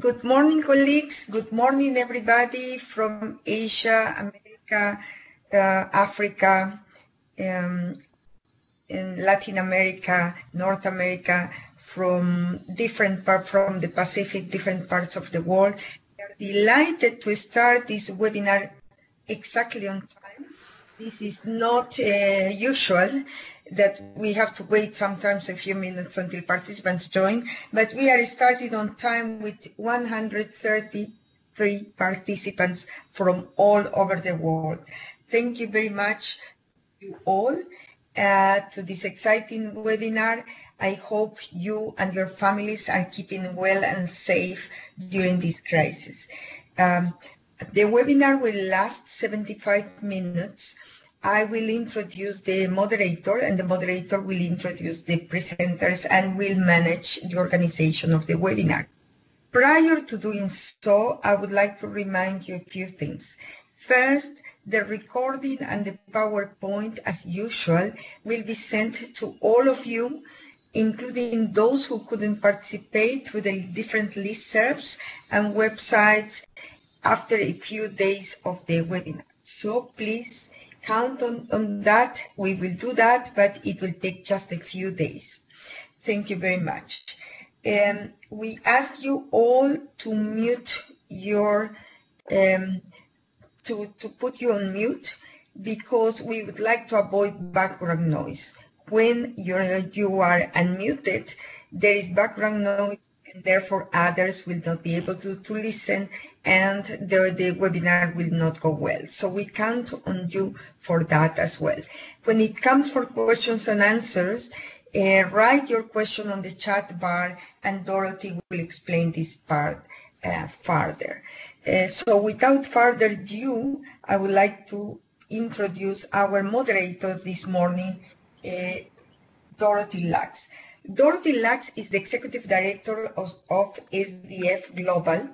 Good morning, colleagues. Good morning, everybody from Asia, America, Africa, and Latin America, North America, from from the Pacific, different parts of the world. We are delighted to start this webinar exactly on time. This is not usual that we have to wait sometimes a few minutes until participants join, but we are starting on time with 133 participants from all over the world. Thank you very much you all to this exciting webinar. I hope you and your families are keeping well and safe during this crisis. The webinar will last 75 minutes. I will introduce the moderator, and the moderator will introduce the presenters and will manage the organization of the webinar. Prior to doing so, I would like to remind you a few things. First, the recording and the PowerPoint, as usual, will be sent to all of you, including those who couldn't participate through the different listservs and websites after a few days of the webinar. So please count on that. We will do that, but it will take just a few days. Thank you very much. We ask you all to mute your, to put you on mute, because we would like to avoid background noise. When you are unmuted, there is background noise, and therefore others will not be able to listen, and the webinar will not go well. So we count on you for that as well. When it comes for questions and answers, write your question on the chat bar, and Dorothy will explain this part further. So without further ado, I would like to introduce our moderator this morning, Dorothy Lux. Dorothy Lux is the Executive Director of SDF Global.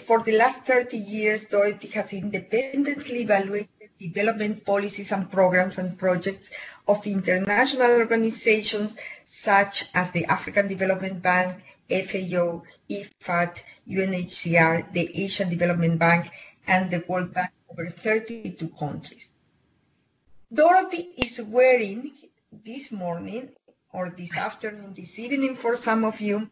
For the last 30 years, Dorothy has independently evaluated development policies and programs and projects of international organizations such as the African Development Bank, FAO, IFAD, UNHCR, the Asian Development Bank, and the World Bank over 32 countries. Dorothy is wearing this morning, or this afternoon, this evening for some of you,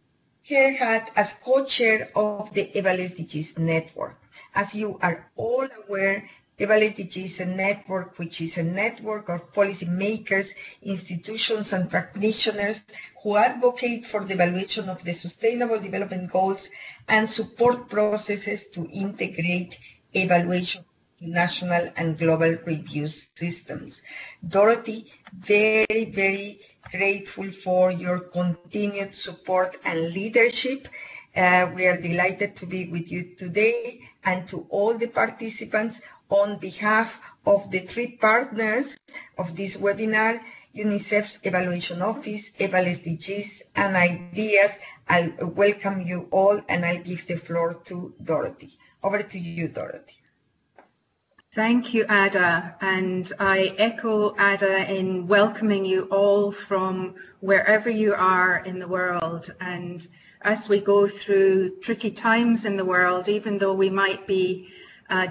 her hat as co-chair of the EVALSDGs network. As you are all aware, EVALSDGs is a network which is a network of policy makers, institutions, and practitioners who advocate for the evaluation of the Sustainable Development Goals and support processes to integrate evaluation to national and global review systems. Dorothy, very, very grateful for your continued support and leadership. We are delighted to be with you today, and to all the participants, on behalf of the three partners of this webinar, UNICEF's Evaluation Office, EVALSDGs and IDEAS, I'll welcome you all, and I'll give the floor to Dorothy. Over to you, Dorothy. Thank you, Ada, and I echo Ada in welcoming you all from wherever you are in the world. And as we go through tricky times in the world, even though we might be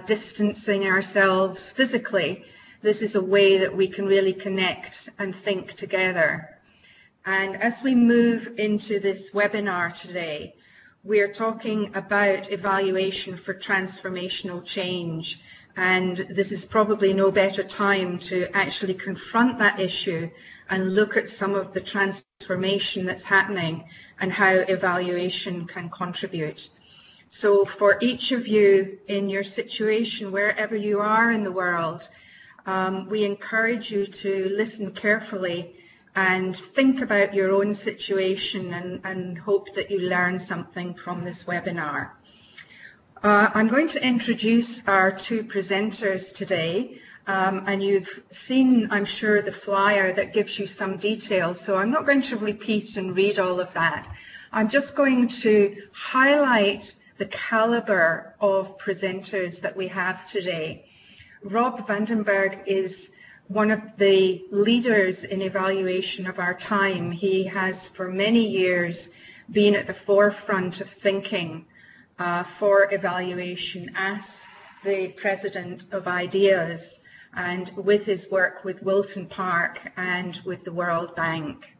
distancing ourselves physically, this is a way that we can really connect and think together. And as we move into this webinar today, we are talking about evaluation for transformational change. And this is probably no better time to actually confront that issue and look at some of the transformation that's happening and how evaluation can contribute. So for each of you in your situation, wherever you are in the world, we encourage you to listen carefully and think about your own situation, and hope that you learn something from this webinar. I'm going to introduce our two presenters today, and you've seen, I'm sure, the flyer that gives you some details, so I'm not going to repeat and read all of that. I'm just going to highlight the caliber of presenters that we have today. Rob Vandenberg is one of the leaders in evaluation of our time. He has for many years been at the forefront of thinking for evaluation as the president of IDEAS, and with his work with Wilton Park and with the World Bank.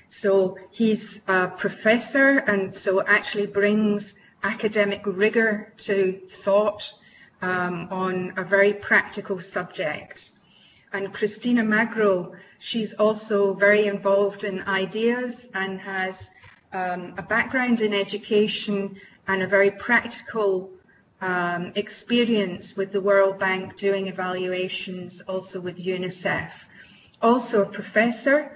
So he's a professor, and so actually brings academic rigor to thought on a very practical subject. And Cristina Magro, she's also very involved in IDEAS and has a background in education and a very practical experience with the World Bank doing evaluations, also with UNICEF. Also a professor,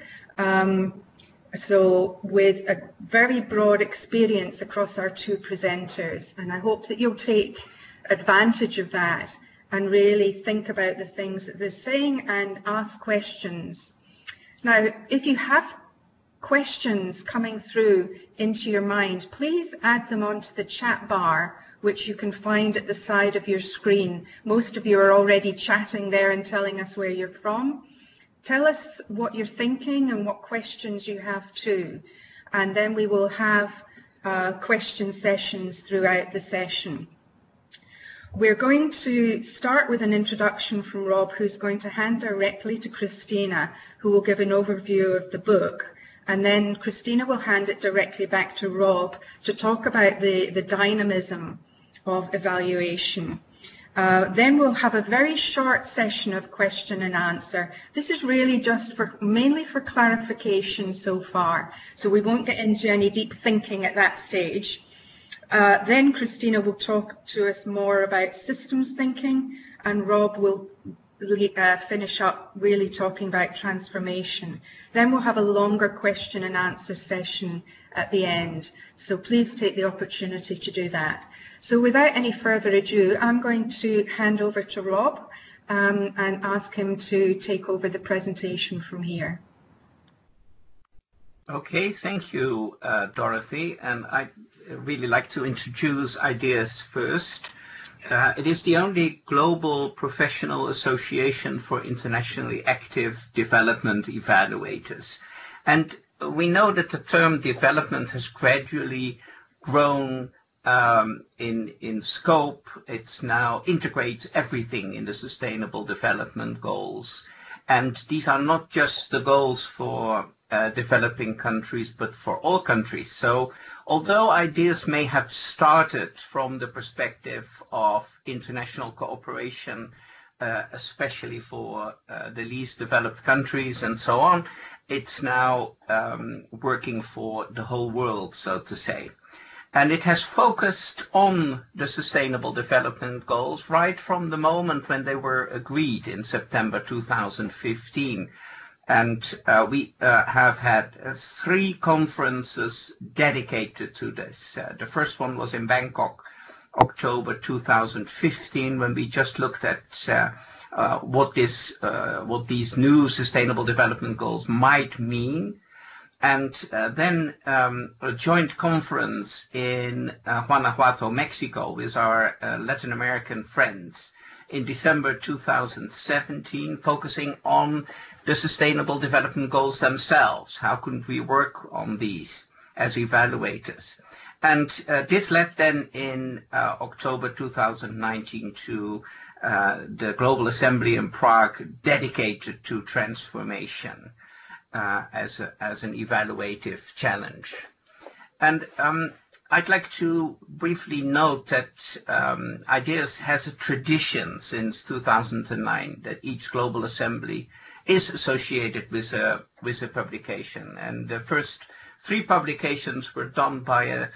so with a very broad experience across our two presenters. And I hope that you'll take advantage of that and really think about the things that they're saying and ask questions. Now, if you have questions coming through into your mind, please add them onto the chat bar, which you can find at the side of your screen. Most of you are already chatting there and telling us where you're from. Tell us what you're thinking and what questions you have too. And then we will have question sessions throughout the session. We're going to start with an introduction from Rob, who's going to hand directly to Cristina, who will give an overview of the book. And then Cristina will hand it directly back to Rob to talk about the dynamism of evaluation. Then we'll have a very short session of question and answer. This is really just mainly for clarification so far, so we won't get into any deep thinking at that stage. Then Cristina will talk to us more about systems thinking, and Rob will finish up really talking about transformation. Then we'll have a longer question and answer session at the end. So please take the opportunity to do that. So without any further ado, I'm going to hand over to Rob and ask him to take over the presentation from here. Okay, thank you, Dorothy. And I'd really like to introduce IDEAS first. It is the only global professional association for internationally active development evaluators. And we know that the term development has gradually grown in scope. It's now integrates everything in the Sustainable Development Goals. And these are not just the goals for developing countries, but for all countries. So although IDEAS may have started from the perspective of international cooperation, especially for the least developed countries and so on, it's now working for the whole world, so to say. And it has focused on the Sustainable Development Goals right from the moment when they were agreed in September 2015. And we have had 3 conferences dedicated to this. The first one was in Bangkok, October 2015, when we just looked at what these new Sustainable Development Goals might mean. And then a joint conference in Guanajuato, Mexico, with our Latin American friends in December 2017, focusing on the Sustainable Development Goals themselves. How could we work on these as evaluators? And this led then in October 2019 to the Global Assembly in Prague dedicated to transformation as an evaluative challenge. And I'd like to briefly note that IDEAS has a tradition since 2009 that each Global Assembly is associated with a publication. And the first 3 publications were done by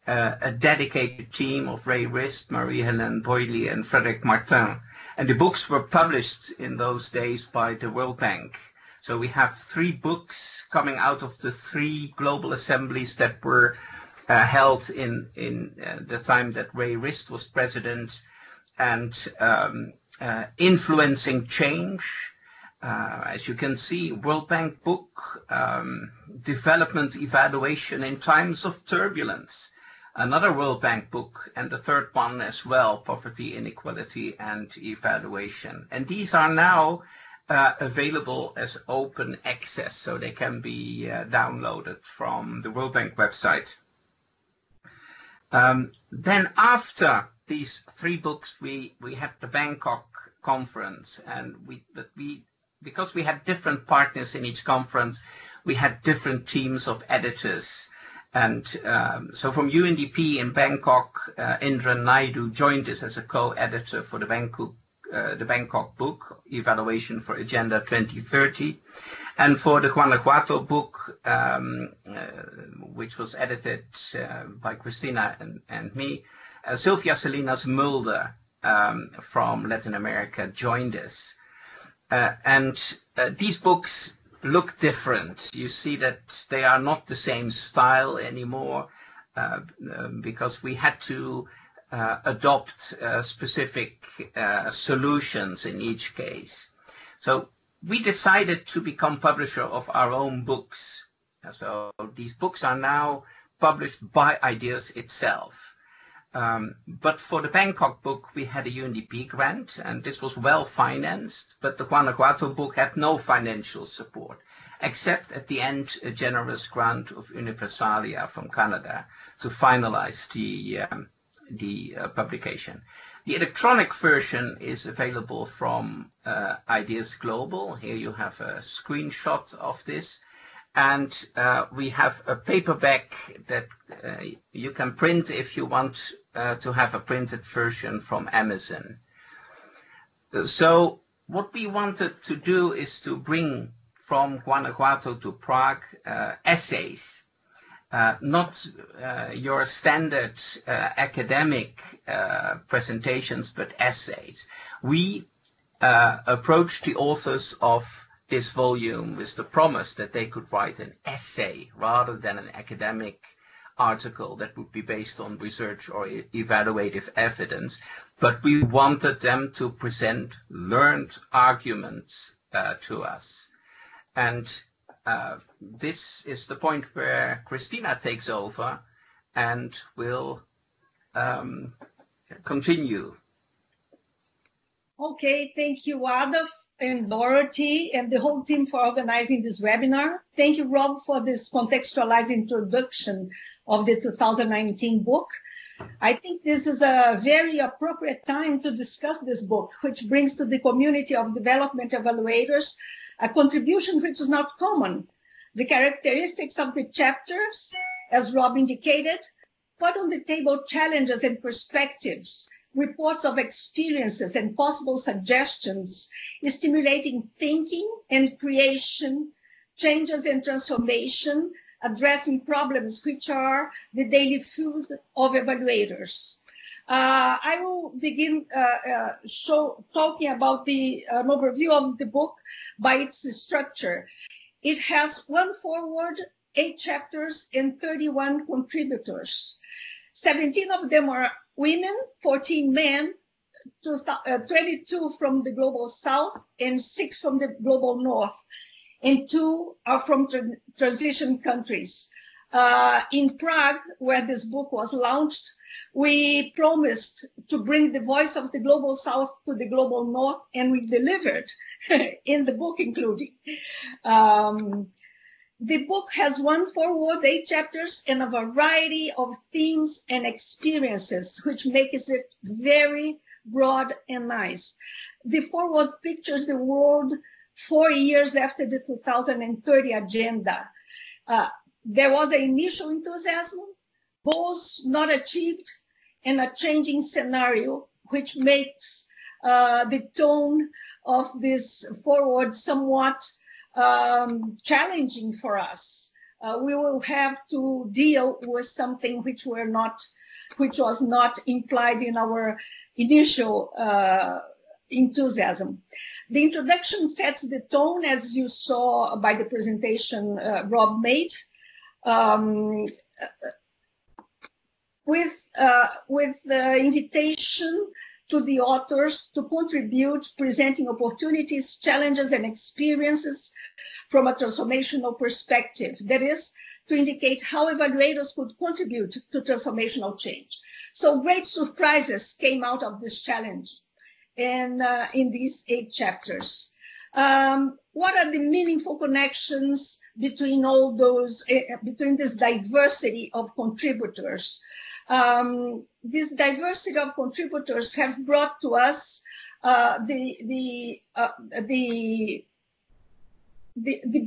a dedicated team of Ray Rist, Marie-Hélène Boily, and Frédéric Martin. And the books were published in those days by the World Bank. So we have 3 books coming out of the 3 global assemblies that were held in the time that Ray Rist was president, and Influencing Change. As you can see, World Bank book, Development Evaluation in Times of Turbulence, another World Bank book, and the third one as well, Poverty, Inequality, and Evaluation. And these are now available as open access, so they can be downloaded from the World Bank website. Then after these 3 books, we had the Bangkok conference, and because we had different partners in each conference, we had different teams of editors. And so from UNDP in Bangkok, Indra Naidu joined us as a co-editor for the Bangkok book, Evaluation for Agenda 2030. And for the Guanajuato book, which was edited by Cristina and me, Sylvia Salinas Mulder from Latin America joined us. And these books look different. You see that they are not the same style anymore because we had to adopt specific solutions in each case. So we decided to become publisher of our own books. So these books are now published by IDEAS itself. But for the Bangkok book, we had a UNDP grant, and this was well financed, but the Guanajuato book had no financial support, except at the end a generous grant of Universalia from Canada to finalize the publication. The electronic version is available from IDEAS Global. Here you have a screenshot of this. And we have a paperback that you can print if you want to have a printed version from Amazon. So what we wanted to do is to bring from Guanajuato to Prague essays, not your standard academic presentations, but essays. We approached the authors of this volume with the promise that they could write an essay rather than an academic article that would be based on research or evaluative evidence, but we wanted them to present learned arguments to us. And this is the point where Cristina takes over and will continue. Okay, thank you, Ada and Dorothy and the whole team for organizing this webinar. Thank you, Rob, for this contextualized introduction of the 2019 book. I think this is a very appropriate time to discuss this book, which brings to the community of development evaluators a contribution which is not common. The characteristics of the chapters, as Rob indicated, put on the table challenges and perspectives, reports of experiences and possible suggestions, stimulating thinking and creation, changes and transformation, addressing problems which are the daily food of evaluators. I will begin talking about an overview of the book by its structure. It has 1 foreword, 8 chapters, and 31 contributors. 17 of them are women, 14 men, 22 from the Global South, and 6 from the Global North, and 2 are from transition countries. In Prague, where this book was launched, we promised to bring the voice of the Global South to the Global North, and we delivered in the book including. The book has 1 foreword, 8 chapters, and a variety of themes and experiences, which makes it very broad and nice. The foreword pictures the world 4 years after the 2030 agenda. There was an initial enthusiasm, goals not achieved, and a changing scenario, which makes the tone of this foreword somewhat challenging for us. We will have to deal with something which was not implied in our initial enthusiasm. The introduction sets the tone, as you saw by the presentation Rob made, with the invitation to the authors to contribute, presenting opportunities, challenges, and experiences from a transformational perspective. That is, to indicate how evaluators could contribute to transformational change. So great surprises came out of this challenge in these 8 chapters. What are the meaningful connections between all those, between this diversity of contributors? This diversity of contributors have brought to us the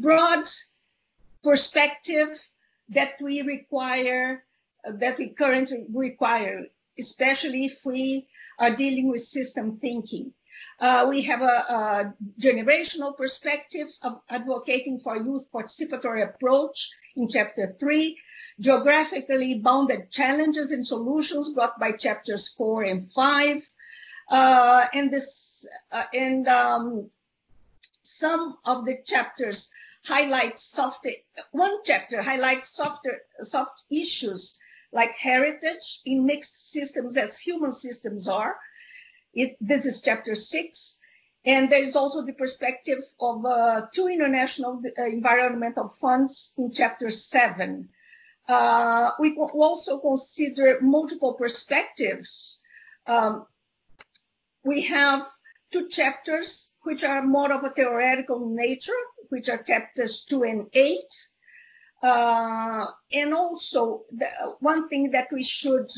broad perspective that we require, that we currently require, especially if we are dealing with system thinking. We have a generational perspective of advocating for youth participatory approach in chapter 3, geographically bounded challenges and solutions brought by chapters 4 and 5. Some of the chapters highlight one chapter highlights soft issues like heritage in mixed systems as human systems are. This is chapter 6. And there is also the perspective of 2 international environmental funds in chapter 7. We also consider multiple perspectives. We have 2 chapters which are more of a theoretical nature, which are chapters 2 and 8. And also, one thing that we should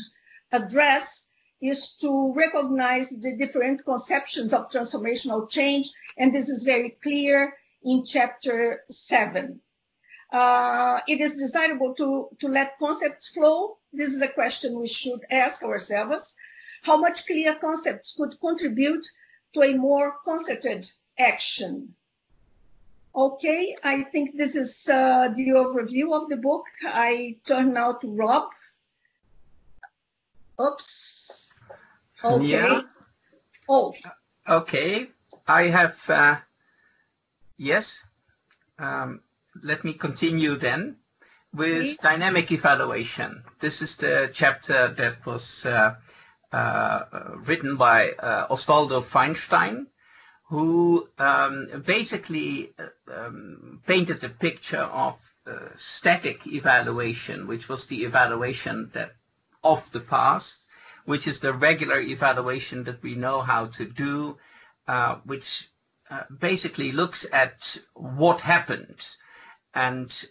address is to recognize the different conceptions of transformational change, and this is very clear in chapter 7. It is desirable to let concepts flow. This is a question we should ask ourselves. How much clear concepts could contribute to a more concerted action? Okay, I think this is the overview of the book. I turn now to Rob. Oops. Okay. Yeah. Oh. Okay. I have, yes. Let me continue then with dynamic evaluation. This is the chapter that was written by Osvaldo Feinstein, who basically painted a picture of static evaluation, which was the evaluation that of the past, which is the regular evaluation that we know how to do, which basically looks at what happened, and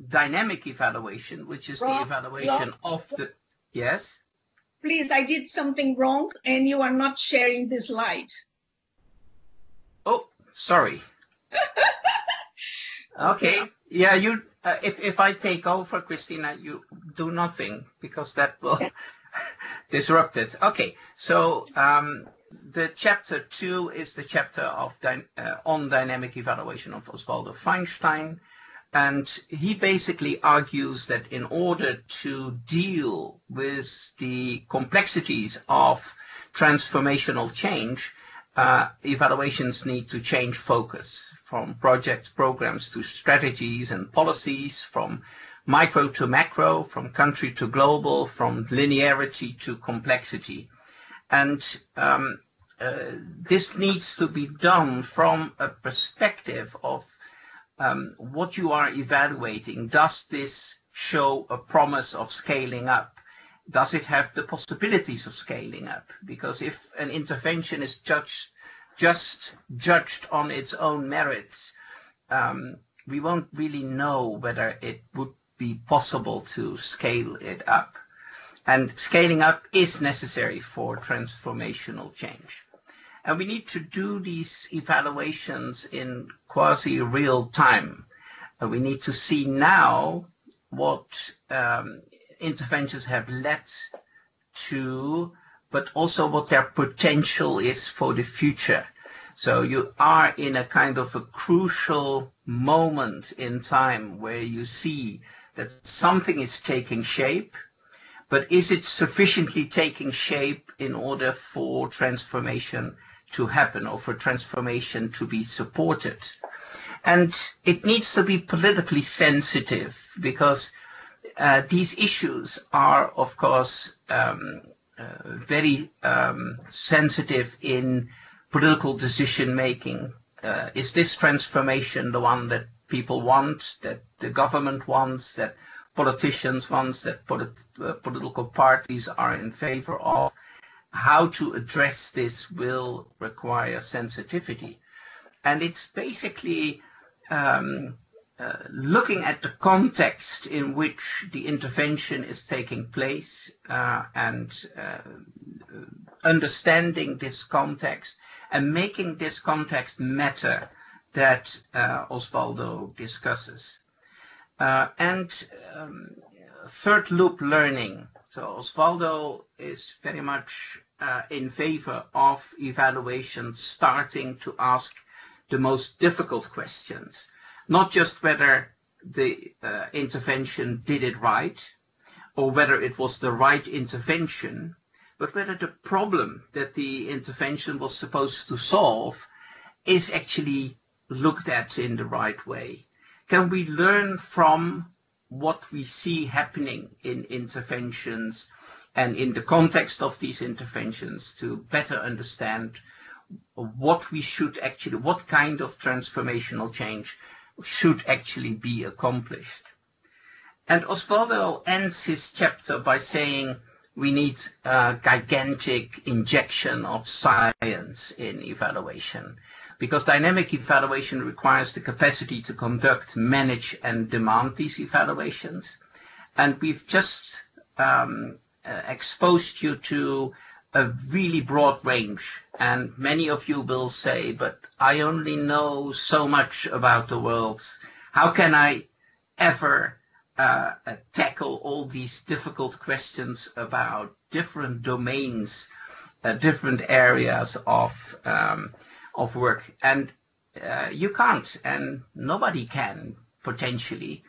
dynamic evaluation, which is the evaluation of the, yes? Please, I did something wrong and you are not sharing the slide. Oh, sorry. Okay. Yeah, you. If I take over, Cristina, you do nothing because that will disrupt it. Okay. So the chapter 2 is the chapter of on dynamic evaluation of Osvaldo Feinstein, and he basically argues that in order to deal with the complexities of transformational change, evaluations need to change focus from projects, programs to strategies and policies, from micro to macro, from country to global, from linearity to complexity. And this needs to be done from a perspective of what you are evaluating. Does this show a promise of scaling up? Does it have the possibilities of scaling up? Because if an intervention is just judged on its own merits, we won't really know whether it would be possible to scale it up. And scaling up is necessary for transformational change. And we need to do these evaluations in quasi-real time. We need to see now what interventions have led to, but also what their potential is for the future. So you are in a kind of a crucial moment in time where you see that something is taking shape, but is it sufficiently taking shape in order for transformation to happen or for transformation to be supported? And it needs to be politically sensitive, because these issues are, of course, very sensitive in political decision-making. Is this transformation the one that people want, that the government wants, that politicians want, that political parties are in favor of? How to address this will require sensitivity. And it's basically looking at the context in which the intervention is taking place and understanding this context and making this context matter that Osvaldo discusses. Third loop learning. So Osvaldo is very much in favor of evaluation starting to ask the most difficult questions, not just whether the intervention did it right or whether it was the right intervention, but whether the problem that the intervention was supposed to solve is actually looked at in the right way. Can we learn from what we see happening in interventions and in the context of these interventions to better understand what we should actually, what kind of transformational change should actually be accomplished? And Osvaldo ends his chapter by saying we need a gigantic injection of science in evaluation, because dynamic evaluation requires the capacity to conduct, manage, and demand these evaluations. And we've just exposed you to a really broad range. And many of you will say, but I only know so much about the world. How can I ever tackle all these difficult questions about different domains, different areas of work? And you can't, and nobody can, potentially.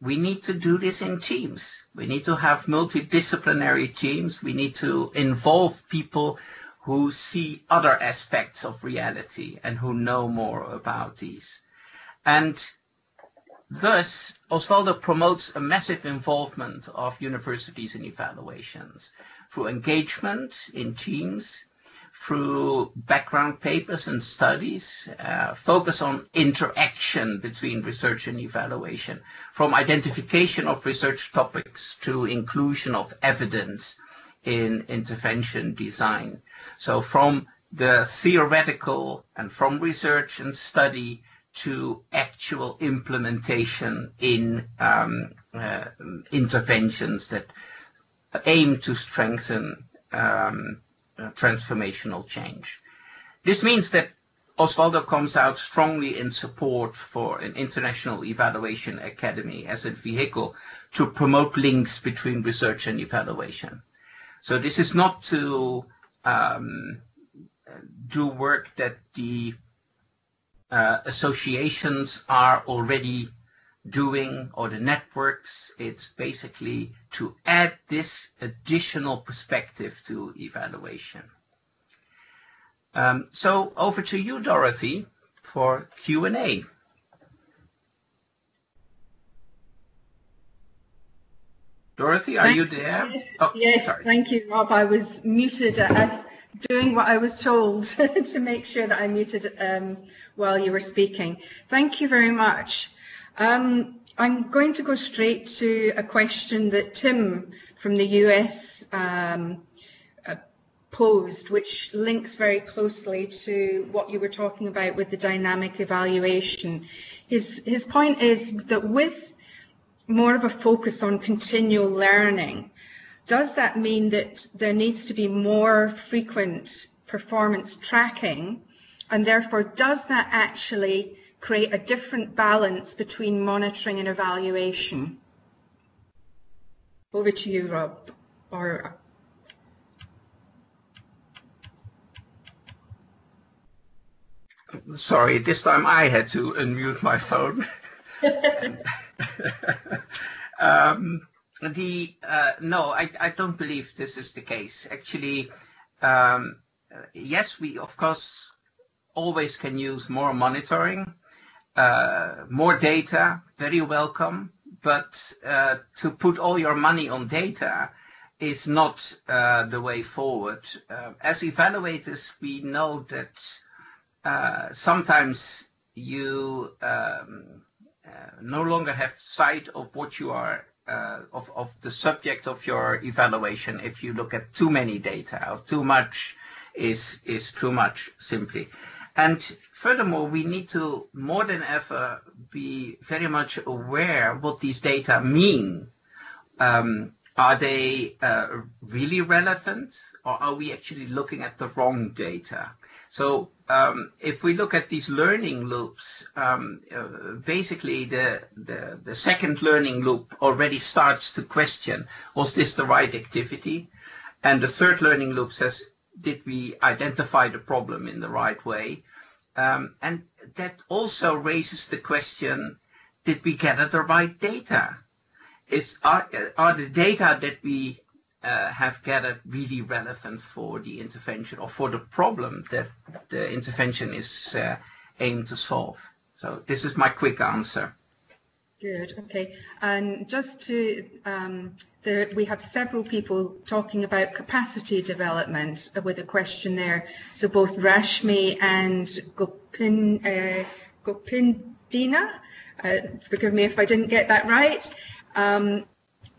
We need to do this in teams. We need to have multidisciplinary teams. We need to involve people who see other aspects of reality and who know more about these. And thus, Osvaldo promotes a massive involvement of universities in evaluations through engagement in teams, through background papers and studies, focus on interaction between research and evaluation, from identification of research topics to inclusion of evidence in intervention design. So from the theoretical and from research and study to actual implementation in interventions that aim to strengthen transformational change. This means that Osvaldo comes out strongly in support for an international evaluation academy as a vehicle to promote links between research and evaluation. So this is not to do work that the associations are already doing or the networks. It's basically to add this additional perspective to evaluation. So over to you, Dorothy, for Q&A. Dorothy, are you there? Yes, oh, yes, sorry. Thank you, Rob. I was muted as doing what I was told to make sure that I muted while you were speaking. Thank you very much. I'm going to go straight to a question that Tim from the US posed, which links very closely to what you were talking about with the dynamic evaluation. His point is that with more of a focus on continual learning, does that mean that there needs to be more frequent performance tracking, and therefore does that actually create a different balance between monitoring and evaluation? Over to you, Rob. Or sorry, this time I had to unmute my phone. No, I don't believe this is the case. Actually, yes, we of course always can use more monitoring. More data, very welcome, but to put all your money on data is not the way forward. As evaluators, we know that sometimes you no longer have sight of what you are, of the subject of your evaluation if you look at too many data, or too much is too much, simply. And furthermore, we need to, more than ever, be very much aware what these data mean. Are they really relevant, or are we actually looking at the wrong data? So if we look at these learning loops, basically the second learning loop already starts to question, was this the right activity? And the third learning loop says, did we identify the problem in the right way? And that also raises the question, did we gather the right data? Are the data that we have gathered really relevant for the intervention or for the problem that the intervention is aimed to solve? So this is my quick answer. Good, okay. And just to, we have several people talking about capacity development with a question there. So both Rashmi and Gopindina, forgive me if I didn't get that right,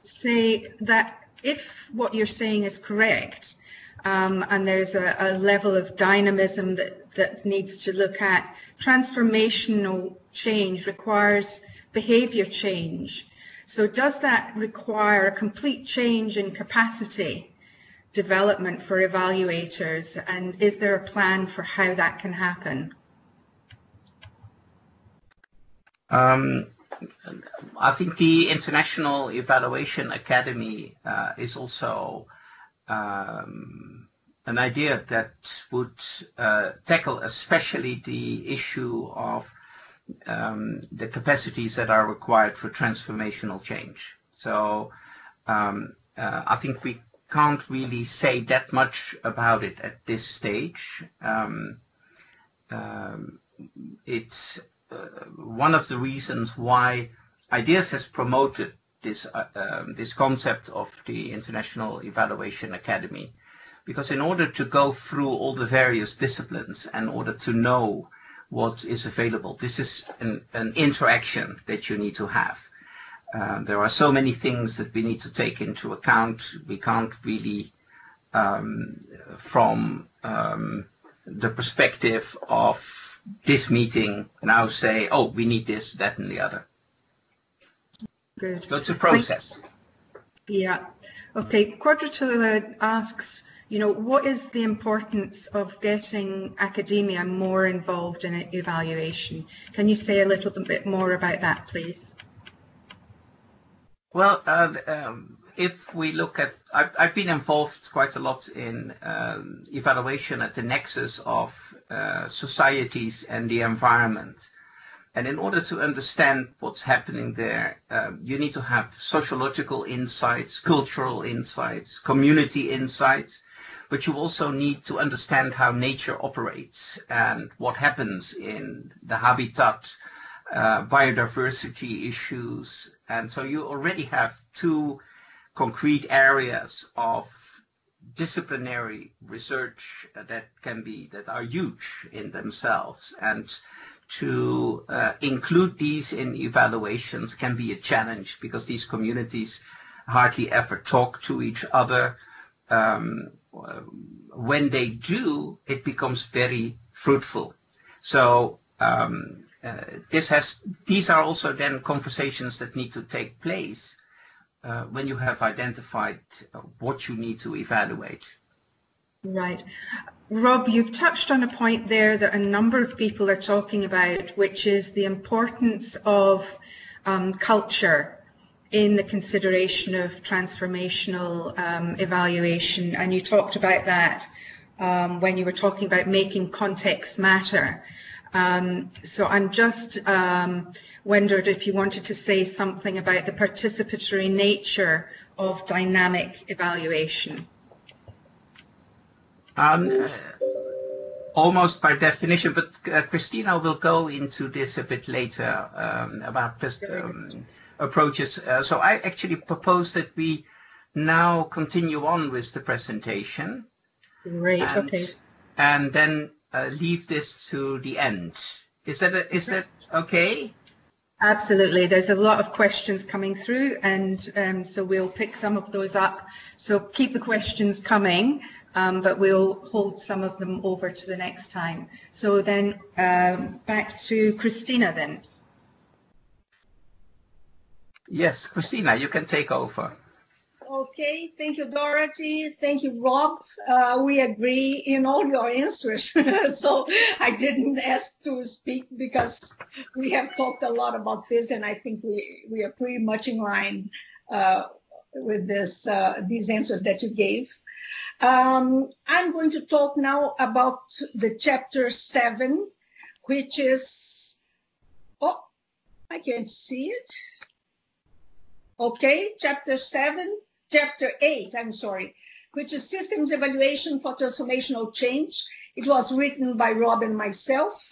say that if what you're saying is correct, and there's a level of dynamism that needs to look at, transformational change requires behavior change. So does that require a complete change in capacity development for evaluators, and is there a plan for how that can happen? I think the International Evaluation Academy is also an idea that would tackle especially the issue of the capacities that are required for transformational change. So I think we can't really say that much about it at this stage. It's one of the reasons why IDEAS has promoted this this concept of the International Evaluation Academy, because in order to go through all the various disciplines, in order to know what is available, this is an interaction that you need to have. There are so many things that we need to take into account. We can't really, from the perspective of this meeting, now say, oh, we need this, that, and the other. Good. So it's a process. Yeah. Okay. Quadratula asks, you know, what is the importance of getting academia more involved in evaluation? Can you say a little bit more about that, please? Well, if we look at, I've been involved quite a lot in evaluation at the nexus of societies and the environment. And in order to understand what's happening there, you need to have sociological insights, cultural insights, community insights, but you also need to understand how nature operates and what happens in the habitat, biodiversity issues. And so you already have two concrete areas of disciplinary research that are huge in themselves. And to include these in evaluations can be a challenge, because these communities hardly ever talk to each other. When they do, it becomes very fruitful. So these are also then conversations that need to take place when you have identified what you need to evaluate. Right. Rob, you've touched on a point there that a number of people are talking about, which is the importance of culture in the consideration of transformational evaluation. And you talked about that when you were talking about making context matter. So I'm just wondered if you wanted to say something about the participatory nature of dynamic evaluation. Almost by definition, but Cristina will go into this a bit later about approaches. So I actually propose that we now continue on with the presentation. Great, okay. And then leave this to the end. Is that okay? Absolutely. There's a lot of questions coming through, and so we'll pick some of those up. So keep the questions coming, but we'll hold some of them over to the next time. So then back to Cristina then. Yes, Cristina, you can take over. Okay, thank you, Dorothy. Thank you, Rob. We agree in all your answers. So I didn't ask to speak because we have talked a lot about this, and I think we are pretty much in line with this these answers that you gave. I'm going to talk now about the chapter 7, which is, oh, I can't see it. Okay, chapter 8, I'm sorry, which is Systems Evaluation for Transformational Change. It was written by Rob and myself.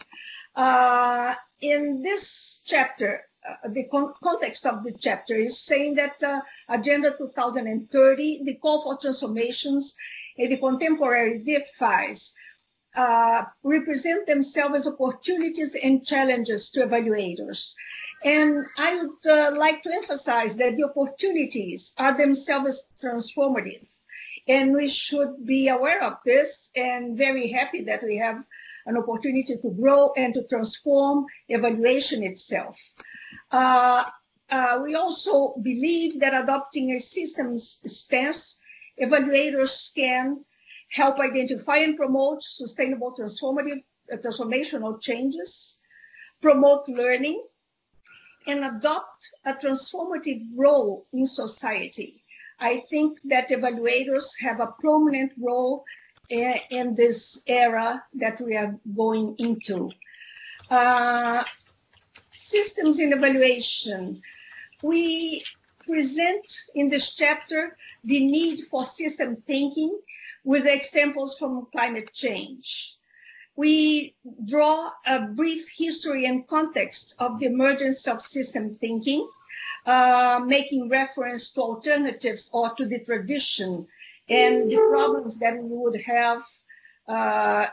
In this chapter, the context of the chapter is saying that Agenda 2030, the call for transformations in the contemporary DFIs represent themselves as opportunities and challenges to evaluators. And I would like to emphasize that the opportunities are themselves transformative. And we should be aware of this and very happy that we have an opportunity to grow and to transform evaluation itself. We also believe that adopting a systems stance, evaluators can help identify and promote sustainable transformational changes, promote learning, and adopt a transformative role in society. I think that evaluators have a prominent role in this era that we are going into. Systems in evaluation. We present in this chapter the need for system thinking with examples from climate change. We draw a brief history and context of the emergence of system thinking, making reference to alternatives or to the tradition and the problems that we would have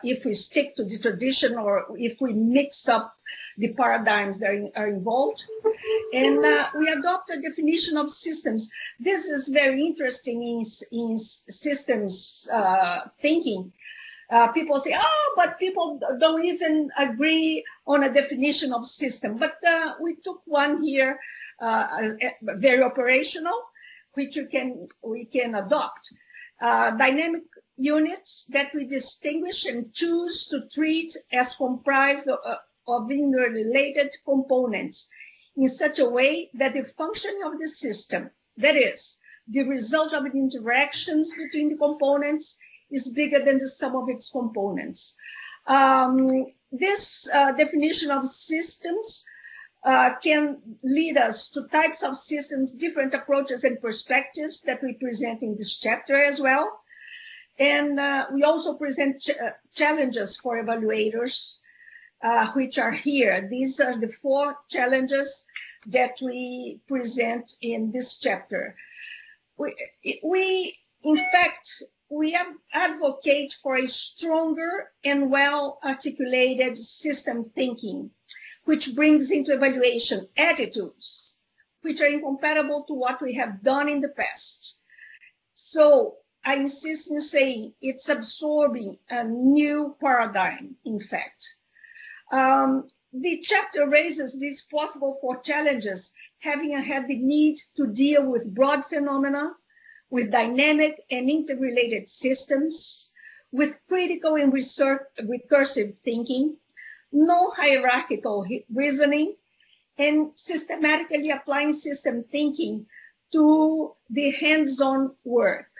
if we stick to the tradition or if we mix up the paradigms that are involved. And we adopt a definition of systems. This is very interesting in systems thinking. People say, oh, but people don't even agree on a definition of system. But we took one here, very operational, which we can adopt. Dynamic units that we distinguish and choose to treat as comprised of interrelated components in such a way that the functioning of the system, that is, the result of the interactions between the components, is bigger than the sum of its components. This definition of systems can lead us to types of systems, different approaches and perspectives that we present in this chapter as well. And we also present challenges for evaluators, which are here. These are the 4 challenges that we present in this chapter. In fact, we advocate for a stronger and well-articulated system thinking, which brings into evaluation attitudes which are incompatible to what we have done in the past. So I insist in saying it's absorbing a new paradigm, in fact. The chapter raises these possible 4 challenges, having had the need to deal with broad phenomena, with dynamic and interrelated systems, with critical and recursive thinking, no hierarchical reasoning, and systematically applying system thinking to the hands-on work.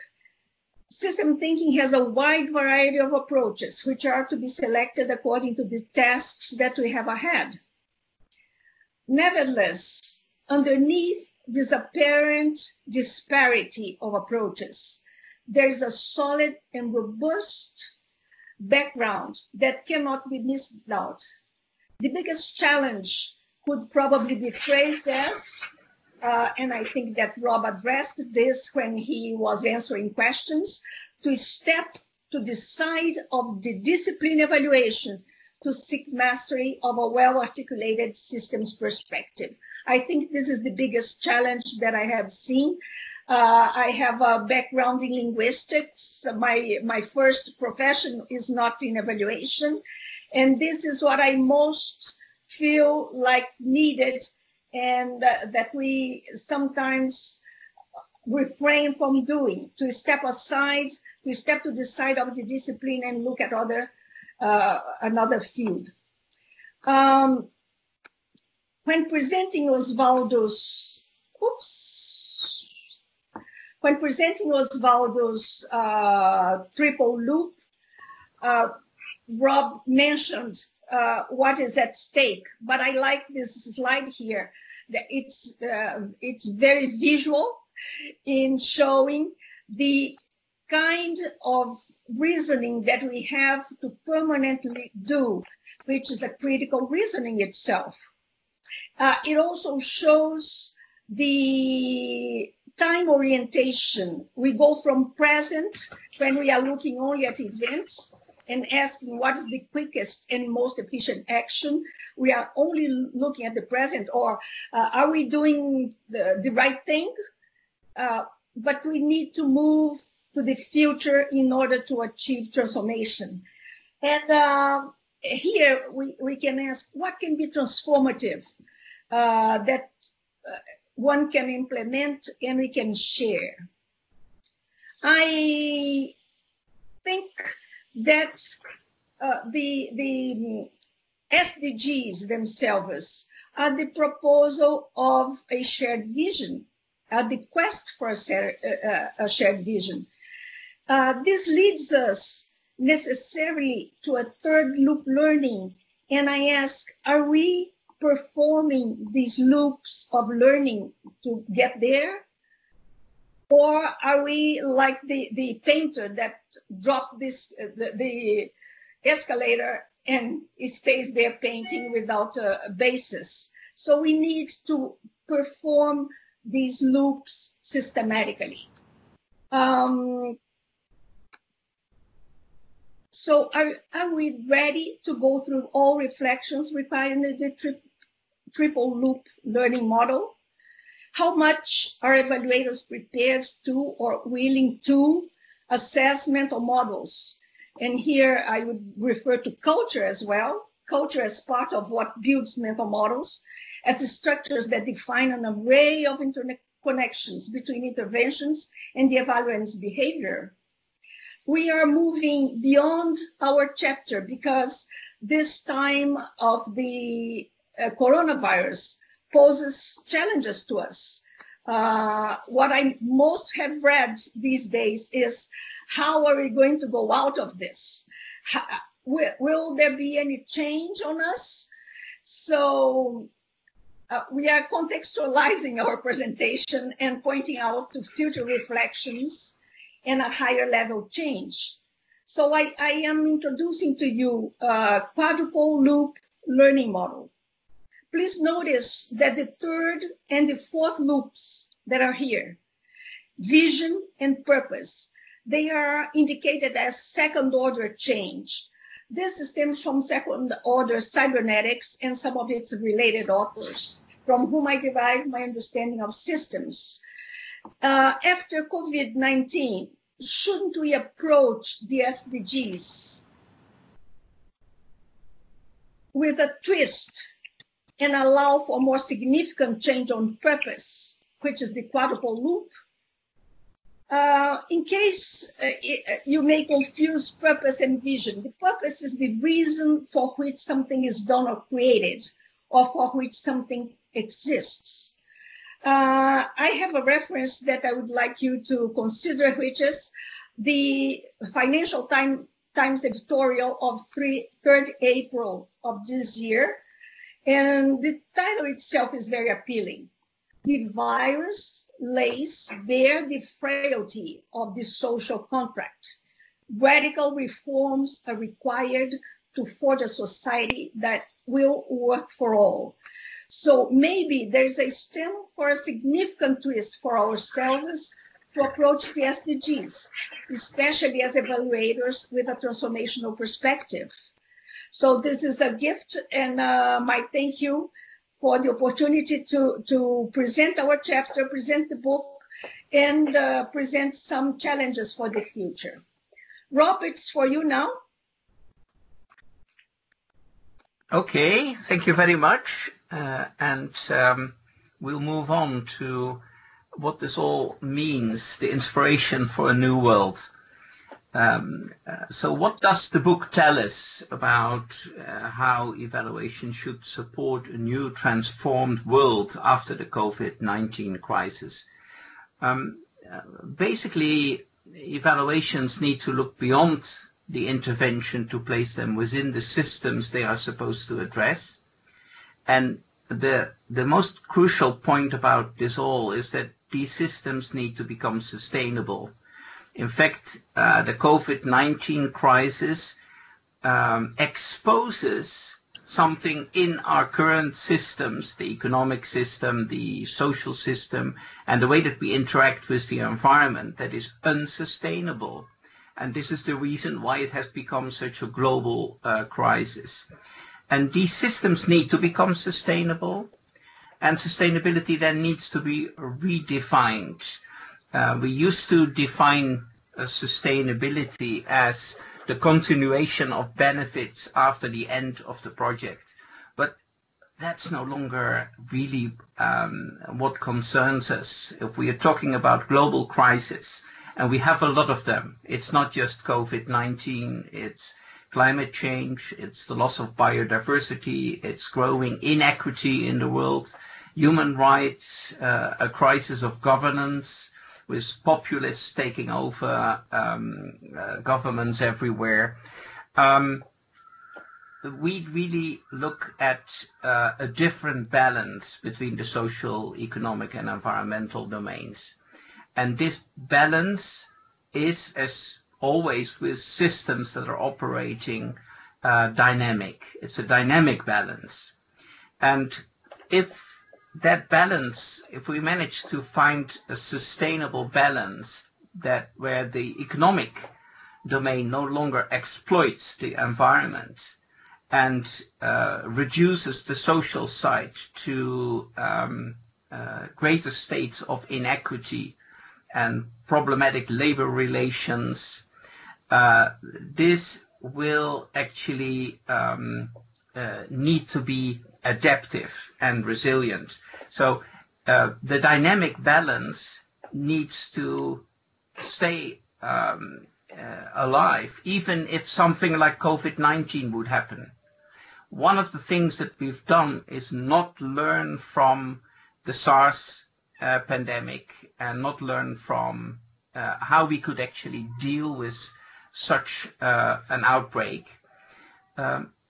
System thinking has a wide variety of approaches, which are to be selected according to the tasks that we have ahead. Nevertheless, underneath this apparent disparity of approaches, there is a solid and robust background that cannot be missed out. The biggest challenge could probably be phrased as, and I think that Rob addressed this when he was answering questions, to step to the side of the discipline evaluation, to seek mastery of a well-articulated systems perspective. I think this is the biggest challenge that I have seen. I have a background in linguistics. My first profession is not in evaluation. And this is what I most feel like needed, and that we sometimes refrain from doing, to step aside, to step to the side of the discipline and look at another field. When presenting Osvaldo's triple loop, Rob mentioned what is at stake, but I like this slide here. That it's very visual in showing the kind of reasoning that we have to permanently do, which is a critical reasoning itself. It also shows the time orientation. We go from present, when we are looking only at events and asking what is the quickest and most efficient action. We are only looking at the present, or are we doing the right thing? But we need to move to the future in order to achieve transformation. And here we can ask, what can be transformative that one can implement and we can share? I think that the SDGs themselves are the proposal of a shared vision, the quest for a shared vision. This leads us necessarily to a third loop learning. And I ask, are we performing these loops of learning to get there? Or are we like the painter that dropped the escalator and it stays there painting without a basis? So we need to perform these loops systematically. So are we ready to go through all reflections required in the triple loop learning model? How much are evaluators prepared to or willing to assess mental models? And here I would refer to culture as well. Culture as part of what builds mental models, as the structures that define an array of interconnections between interventions and the evaluant's behavior. We are moving beyond our chapter because this time of the coronavirus poses challenges to us. What I most have read these days is, how are we going to go out of this? Will there be any change on us? So we are contextualizing our presentation and pointing out to future reflections and a higher level change. So I am introducing to you a quadruple loop learning model. Please notice that the third and the fourth loops that are here, vision and purpose, they are indicated as second order change. This stems from second order cybernetics and some of its related authors, from whom I derive my understanding of systems. After COVID-19, shouldn't we approach the SDGs with a twist and allow for more significant change on purpose, which is the quadruple loop? In case you may confuse purpose and vision, the purpose is the reason for which something is done or created, or for which something exists. I have a reference that I would like you to consider, which is the Financial Times editorial of 3rd April of this year. And the title itself is very appealing. The virus lays bare the frailty of the social contract. Radical reforms are required to forge a society that will work for all. So maybe there's a stem for a significant twist for ourselves to approach the SDGs, especially as evaluators with a transformational perspective. So this is a gift, and my thank you for the opportunity to present our chapter, present the book, and present some challenges for the future. Rob, it's for you now. Okay, thank you very much. We'll move on to what this all means, the inspiration for a new world. So what does the book tell us about how evaluation should support a new transformed world after the COVID-19 crisis? Basically, evaluations need to look beyond the intervention to place them within the systems they are supposed to address. And the most crucial point about this all is that these systems need to become sustainable. In fact, the COVID-19 crisis exposes something in our current systems, the economic system, the social system, and the way that we interact with the environment that is unsustainable. And this is the reason why it has become such a global crisis. And these systems need to become sustainable, and sustainability then needs to be redefined. We used to define sustainability as the continuation of benefits after the end of the project. But that's no longer really what concerns us. If we are talking about global crisis, and we have a lot of them, it's not just COVID-19, it's climate change, it's the loss of biodiversity, it's growing inequity in the world, human rights, a crisis of governance, with populists taking over governments everywhere. We really look at a different balance between the social, economic, and environmental domains. And this balance is, as always with systems that are operating, dynamic. It's a dynamic balance. And if that balance, if we manage to find a sustainable balance that where the economic domain no longer exploits the environment and reduces the social side to greater states of inequity and problematic labor relations, this will actually need to be adaptive and resilient. So the dynamic balance needs to stay alive, even if something like COVID-19 would happen. One of the things that we've done is not learn from the SARS pandemic and not learn from how we could actually deal with such an outbreak.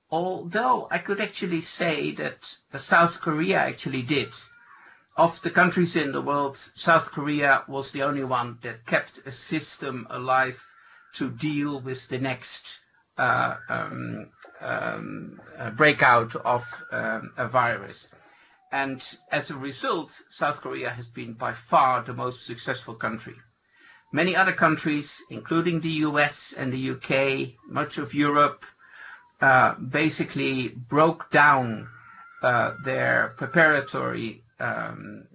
Although I could actually say that South Korea actually did. Of the countries in the world, South Korea was the only one that kept a system alive to deal with the next breakout of a virus. And as a result, South Korea has been by far the most successful country. Many other countries, including the US and the UK, much of Europe, basically broke down their preparatory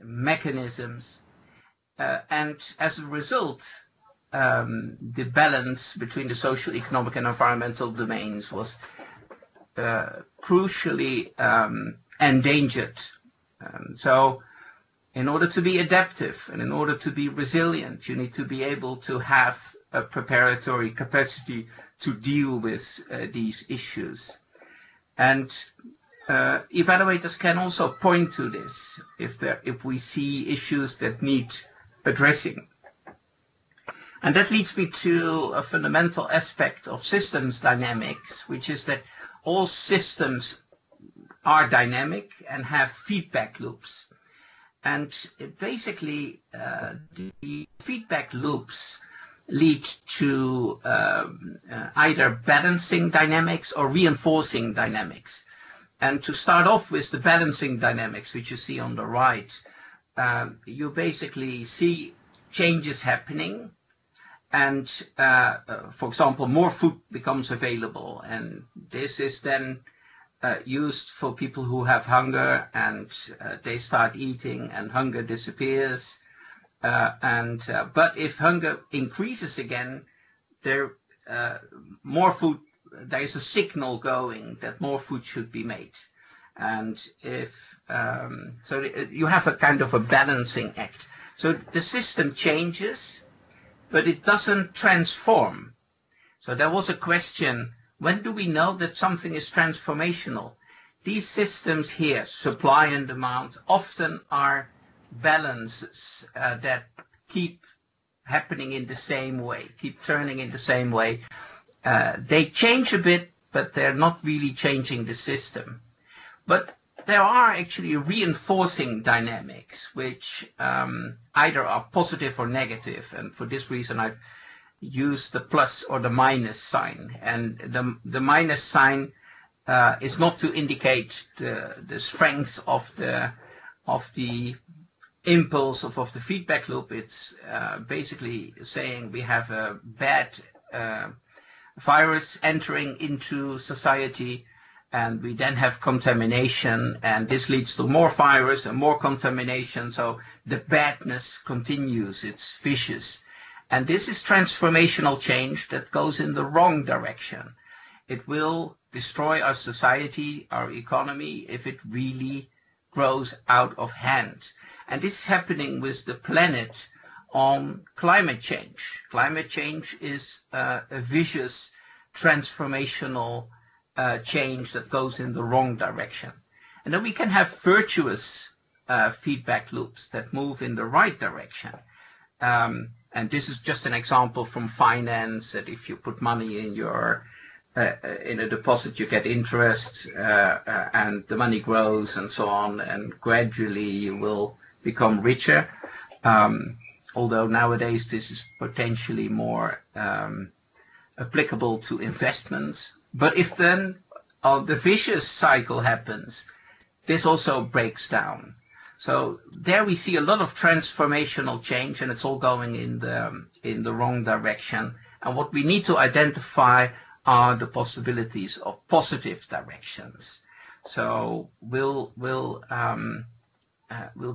mechanisms. And as a result, the balance between the social, economic, and environmental domains was crucially endangered. So in order to be adaptive and in order to be resilient, you need to be able to have a preparatory capacity to deal with these issues. And evaluators can also point to this if we see issues that need addressing. And that leads me to a fundamental aspect of systems dynamics, which is that all systems are dynamic and have feedback loops. And basically, the feedback loops lead to either balancing dynamics or reinforcing dynamics. And to start off with the balancing dynamics, which you see on the right, you basically see changes happening, and for example, more food becomes available, and this is then used for people who have hunger, and they start eating, and hunger disappears. But if hunger increases again, there is a signal going that more food should be made. And if so, you have a kind of a balancing act. So the system changes, but it doesn't transform. So there was a question: when do we know that something is transformational? These systems here, supply and demand, often are balances that keep happening in the same way, keep turning in the same way. They change a bit, but they're not really changing the system. But there are actually reinforcing dynamics, which either are positive or negative. And for this reason, I've used the plus or the minus sign. And the minus sign is not to indicate the strength of the impulse of the feedback loop. It's basically saying we have a bad virus entering into society, and we then have contamination, and this leads to more virus and more contamination. So the badness continues, it's vicious. And this is transformational change that goes in the wrong direction. It will destroy our society, our economy, if it really grows out of hand. And this is happening with the planet on climate change. Climate change is a vicious transformational change that goes in the wrong direction. And then we can have virtuous feedback loops that move in the right direction. And this is just an example from finance, that if you put money in your in a deposit, you get interest, and the money grows and so on, and gradually you will become richer. Although nowadays this is potentially more applicable to investments. But if then the vicious cycle happens, this also breaks down. So there we see a lot of transformational change, and it's all going in the wrong direction. And what we need to identify are the possibilities of positive directions. So we'll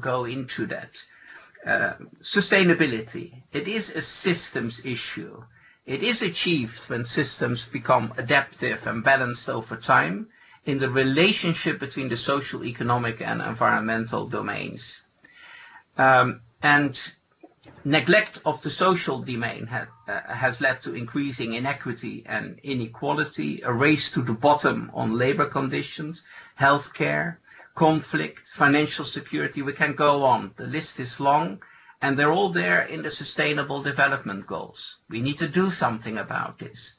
go into that. Sustainability. It is a systems issue. It is achieved when systems become adaptive and balanced over time in the relationship between the social, economic, and environmental domains. And neglect of the social domain has led to increasing inequity and inequality, a race to the bottom on labor conditions, healthcare, conflict, financial security. We can go on. The list is long, and they're all there in the Sustainable Development Goals. We need to do something about this.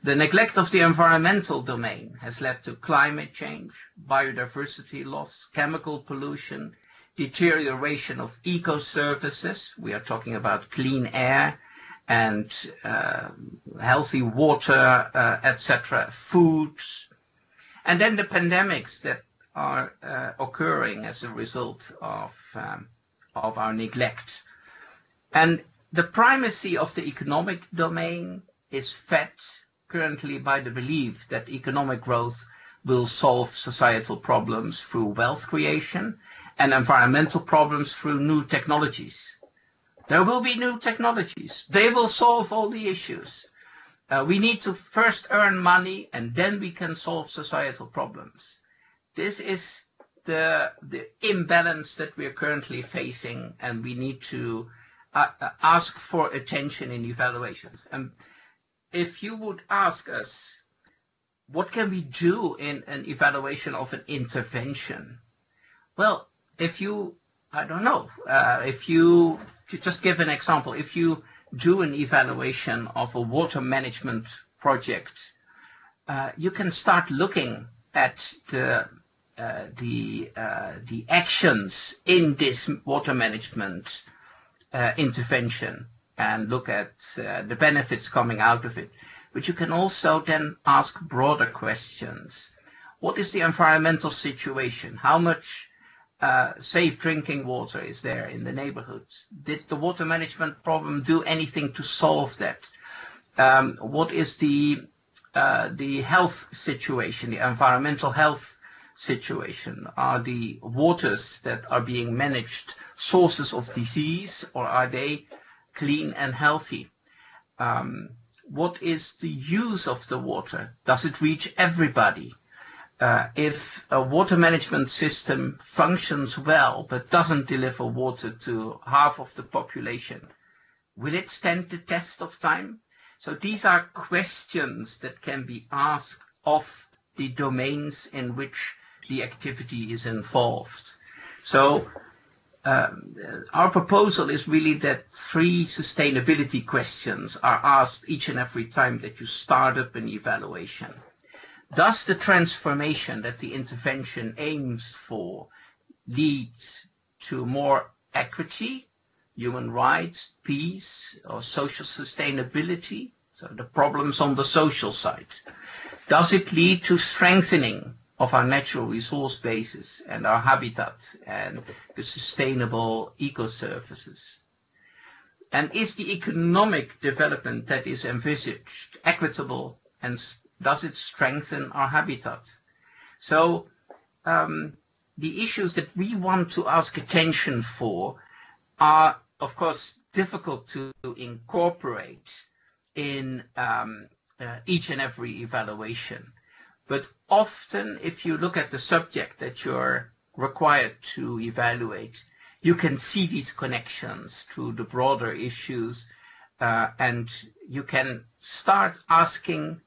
The neglect of the environmental domain has led to climate change, biodiversity loss, chemical pollution, deterioration of eco-services. We are talking about clean air and healthy water, etc., foods. And then the pandemics that are occurring as a result of our neglect. And the primacy of the economic domain is fed currently by the belief that economic growth will solve societal problems through wealth creation and environmental problems through new technologies. There will be new technologies. They will solve all the issues. We need to first earn money, and then we can solve societal problems. This is the imbalance that we are currently facing, and we need to ask for attention in evaluations. And if you would ask us, what can we do in an evaluation of an intervention? Well, if you, I don't know, to just give an example, if you do an evaluation of a water management project, you can start looking at the actions in this water management intervention and look at the benefits coming out of it. But you can also then ask broader questions. What is the environmental situation? How much safe drinking water is there in the neighborhoods? Did the water management problem do anything to solve that? What is the health situation, the environmental health situation? Are the waters that are being managed sources of disease, or are they clean and healthy? What is the use of the water? Does it reach everybody? If a water management system functions well but doesn't deliver water to half of the population, will it stand the test of time? So these are questions that can be asked of the domains in which the activity is involved. So our proposal is really that 3 sustainability questions are asked each and every time that you start up an evaluation. Does the transformation that the intervention aims for lead to more equity, human rights, peace, or social sustainability? So the problems on the social side. Does it lead to strengthening of our natural resource bases and our habitat and the sustainable ecoservices? And is the economic development that is envisaged equitable, and does it strengthen our habitat? So the issues that we want to ask attention for are, of course, difficult to incorporate in each and every evaluation. But often, if you look at the subject that you're required to evaluate, you can see these connections to the broader issues, and you can start asking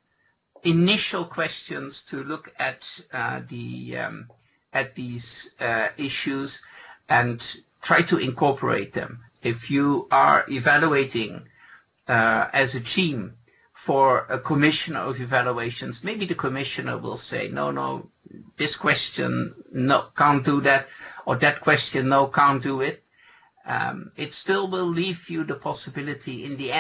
initial questions to look at these issues and try to incorporate them. If you are evaluating as a team for a commissioner of evaluations, maybe the commissioner will say, no, this question, no, can't do that, or that question, no, can't do it. It still will leave you the possibility in the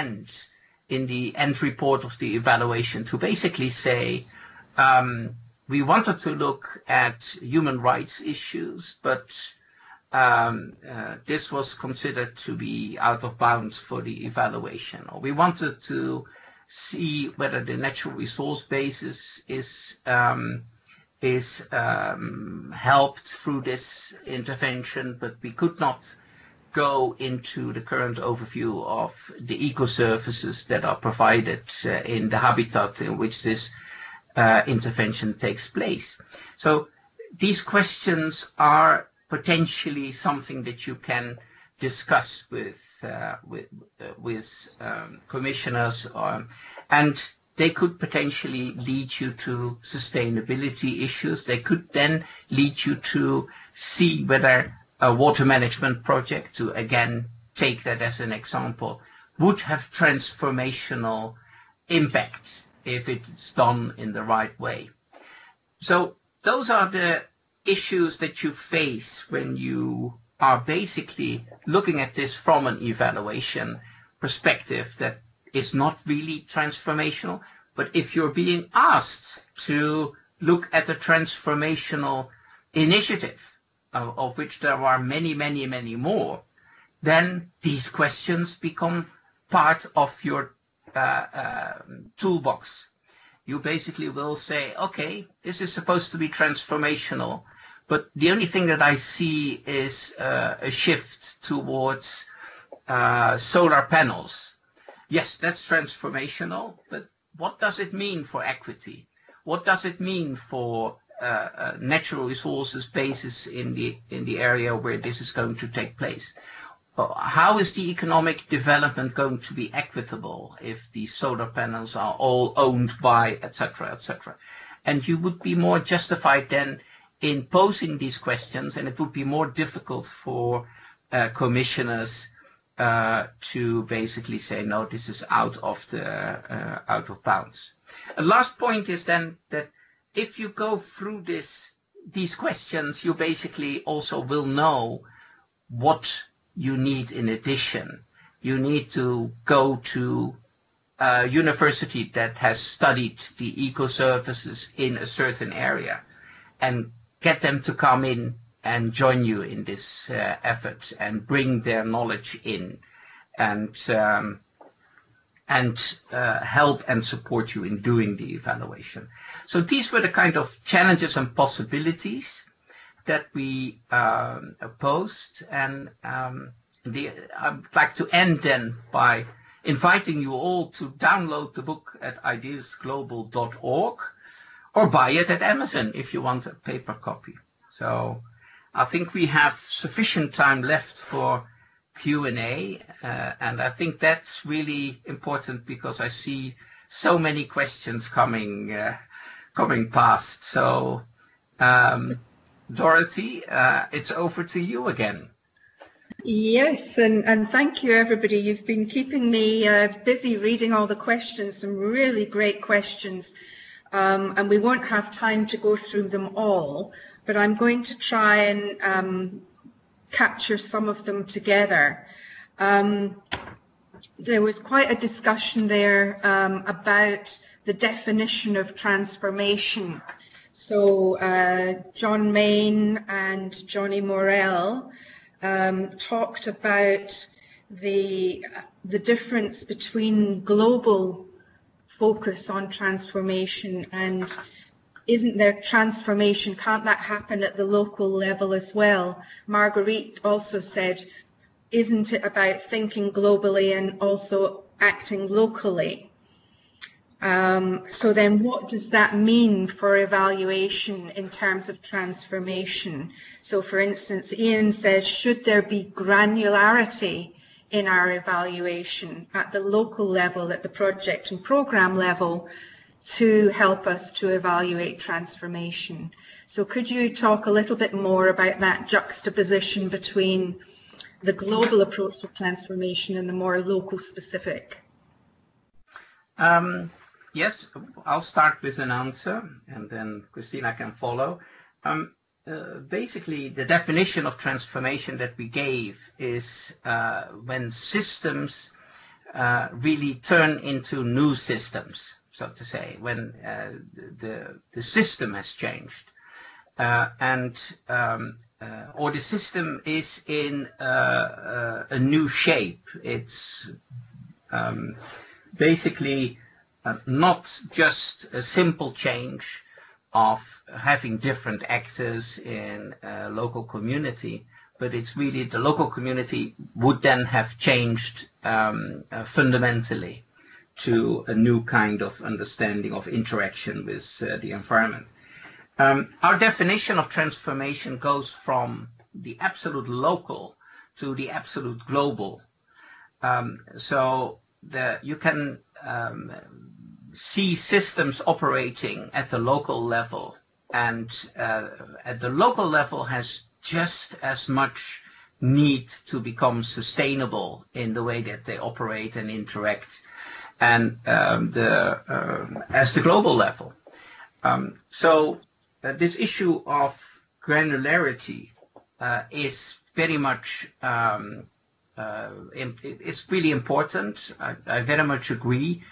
end report of the evaluation, to basically say, we wanted to look at human rights issues, but this was considered to be out of bounds for the evaluation. Or we wanted to see whether the natural resource basis is helped through this intervention, but we could not go into the current overview of the ecoservices that are provided in the habitat in which this intervention takes place. So these questions are potentially something that you can discuss with commissioners, and they could potentially lead you to sustainability issues. They could then lead you to see whether a water management project, to again take that as an example, would have transformational impact if it's done in the right way. So those are the issues that you face when you are basically looking at this from an evaluation perspective that is not really transformational. But if you're being asked to look at a transformational initiative, of which there are many, many, many more, then these questions become part of your toolbox. You basically will say, okay, this is supposed to be transformational, but the only thing that I see is a shift towards solar panels. Yes, that's transformational, but what does it mean for equity? What does it mean for natural resources basis in the area where this is going to take place? How is the economic development going to be equitable if the solar panels are all owned by, etc., etc.? And you would be more justified then in posing these questions, and it would be more difficult for commissioners to basically say, no, this is out of bounds. A last point is then that if you go through these questions, you basically also will know what you need in addition. You need to go to a university that has studied the ecoservices in a certain area and get them to come in and join you in this effort and bring their knowledge in and help and support you in doing the evaluation. So these were the kind of challenges and possibilities that we posed, and I'd like to end then by inviting you all to download the book at ideasglobal.org or buy it at Amazon if you want a paper copy. So I think we have sufficient time left for Q&A, and I think that's really important because I see so many questions coming past. So Dorothy, it's over to you again. Yes, and thank you everybody. You've been keeping me busy reading all the questions, some really great questions, and we won't have time to go through them all, but I'm going to try and capture some of them together. There was quite a discussion there about the definition of transformation. So John Main and Johnny Morell talked about the difference between global focus on transformation and isn't there transformation, can't that happen at the local level as well? Marguerite also said, isn't it about thinking globally and also acting locally? So then what does that mean for evaluation in terms of transformation? So for instance, Ian says, should there be granularity in our evaluation at the local level, at the project and program level, to help us to evaluate transformation? So could you talk a little bit more about that juxtaposition between the global approach to transformation and the more local specific? Yes, I'll start with an answer and then Cristina can follow. Basically, the definition of transformation that we gave is when systems really turn into new systems, so to say, when the system has changed. Or the system is in a new shape. It's basically not just a simple change of having different actors in a local community, but it's really the local community would then have changed fundamentally to a new kind of understanding of interaction with the environment. Our definition of transformation goes from the absolute local to the absolute global. So you can see systems operating at the local level, and at the local level has just as much need to become sustainable in the way that they operate and interact, and as the global level. So this issue of granularity is very much it's really important. I very much agree.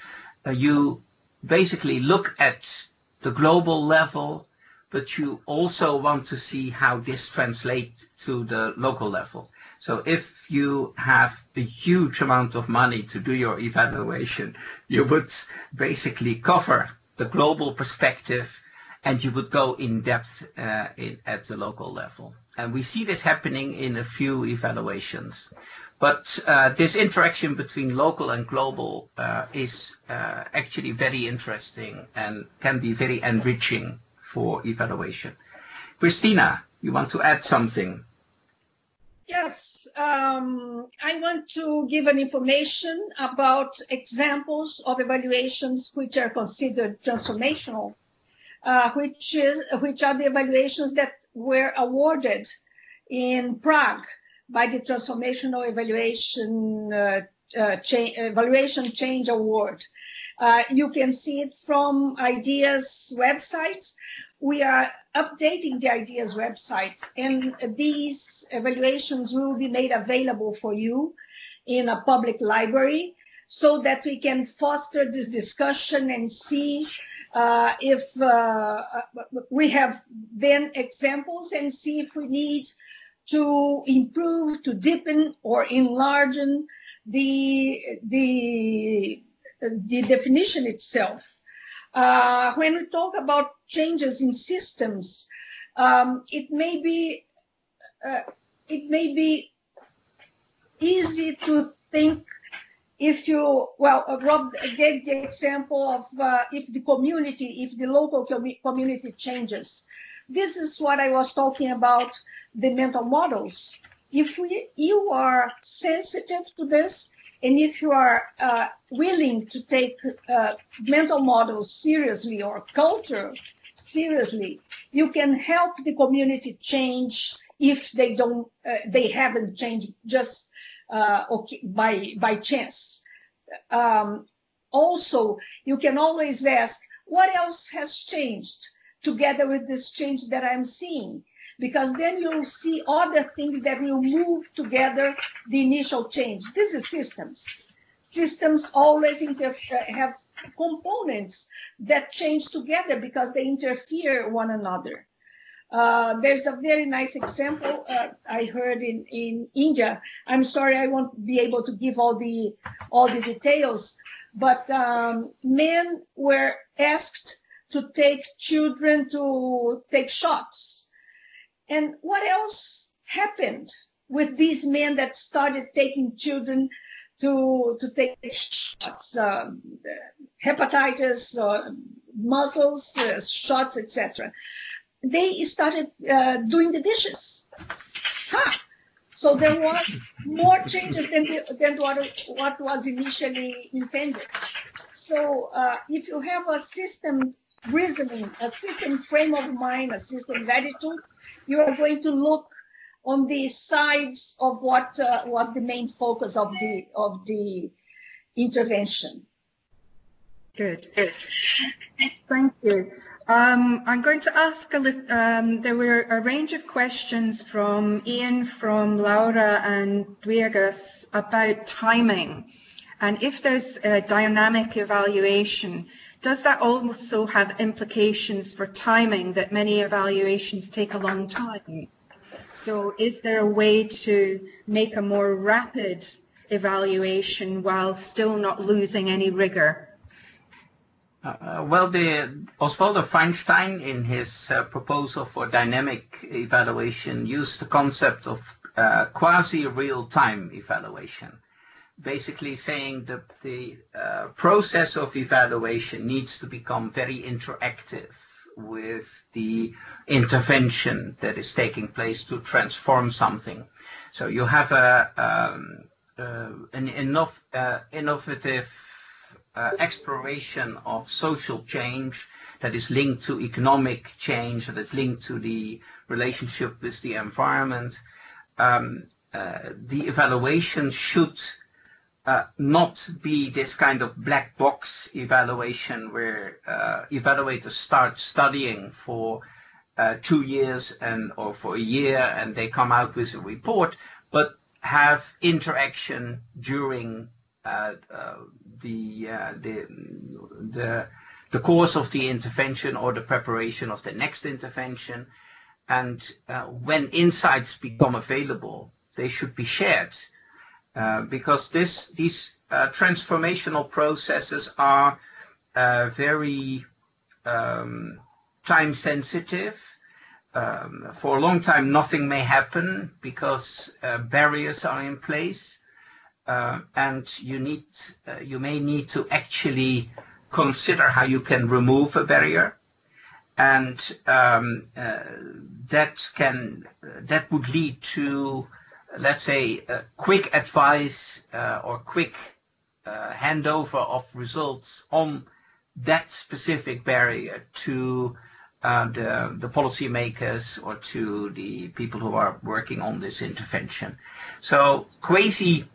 You basically look at the global level, but you also want to see how this translates to the local level. So if you have a huge amount of money to do your evaluation, you would basically cover the global perspective and you would go in depth at the local level. And we see this happening in a few evaluations. But this interaction between local and global is actually very interesting and can be very enriching for evaluation. Cristina, you want to add something? Yes, I want to give an information about examples of evaluations which are considered transformational, which are the evaluations that were awarded in Prague by the Transformational Evaluation Change Award. You can see it from IDEAS website. We are updating the IDEAS website, and these evaluations will be made available for you in a public library. so that we can foster this discussion and see if we have then examples, and see if we need to improve, to deepen or enlarge the definition itself. When we talk about changes in systems, it may be easy to think, if you, well, Rob gave the example of if the local community changes. This is what I was talking about, the mental models. If you are sensitive to this, and if you are willing to take mental models seriously, or culture seriously, you can help the community change if they don't, they haven't changed just by chance. Also, you can always ask, what else has changed together with this change that I'm seeing? Because then you'll see other things that will move together the initial change. This is systems. Systems always have components that change together because they interfere one another. There's a very nice example I heard in India. I'm sorry, I won't be able to give all the details, but men were asked to take children to take shots. And what else happened with these men that started taking children to take shots, hepatitis, muscles, shots, etc.? They started doing the dishes. So there was more changes than what was initially intended. So if you have a system reasoning, a system frame of mind, a system's attitude, you are going to look on the sides of what was the main focus of the intervention. Good. Thank you. I'm going to ask there were a range of questions from Ian, from Laura and Dwiegas about timing. And if there's a dynamic evaluation, does that also have implications for timing, that many evaluations take a long time? So is there a way to make a more rapid evaluation while still not losing any rigor? Well, Osvaldo Feinstein, in his proposal for dynamic evaluation, used the concept of quasi-real-time evaluation, basically saying that the process of evaluation needs to become very interactive with the intervention that is taking place to transform something. So you have an innovative exploration of social change that is linked to economic change, that is linked to the relationship with the environment. The evaluation should not be this kind of black box evaluation where evaluators start studying for 2 years or for a year and they come out with a report, but have interaction during the course of the intervention or the preparation of the next intervention. And when insights become available, they should be shared because these transformational processes are very time sensitive. For a long time, nothing may happen because barriers are in place. And you may need to actually consider how you can remove a barrier, and that would lead to, let's say, quick advice or quick handover of results on that specific barrier to the policymakers or to the people who are working on this intervention. So quasi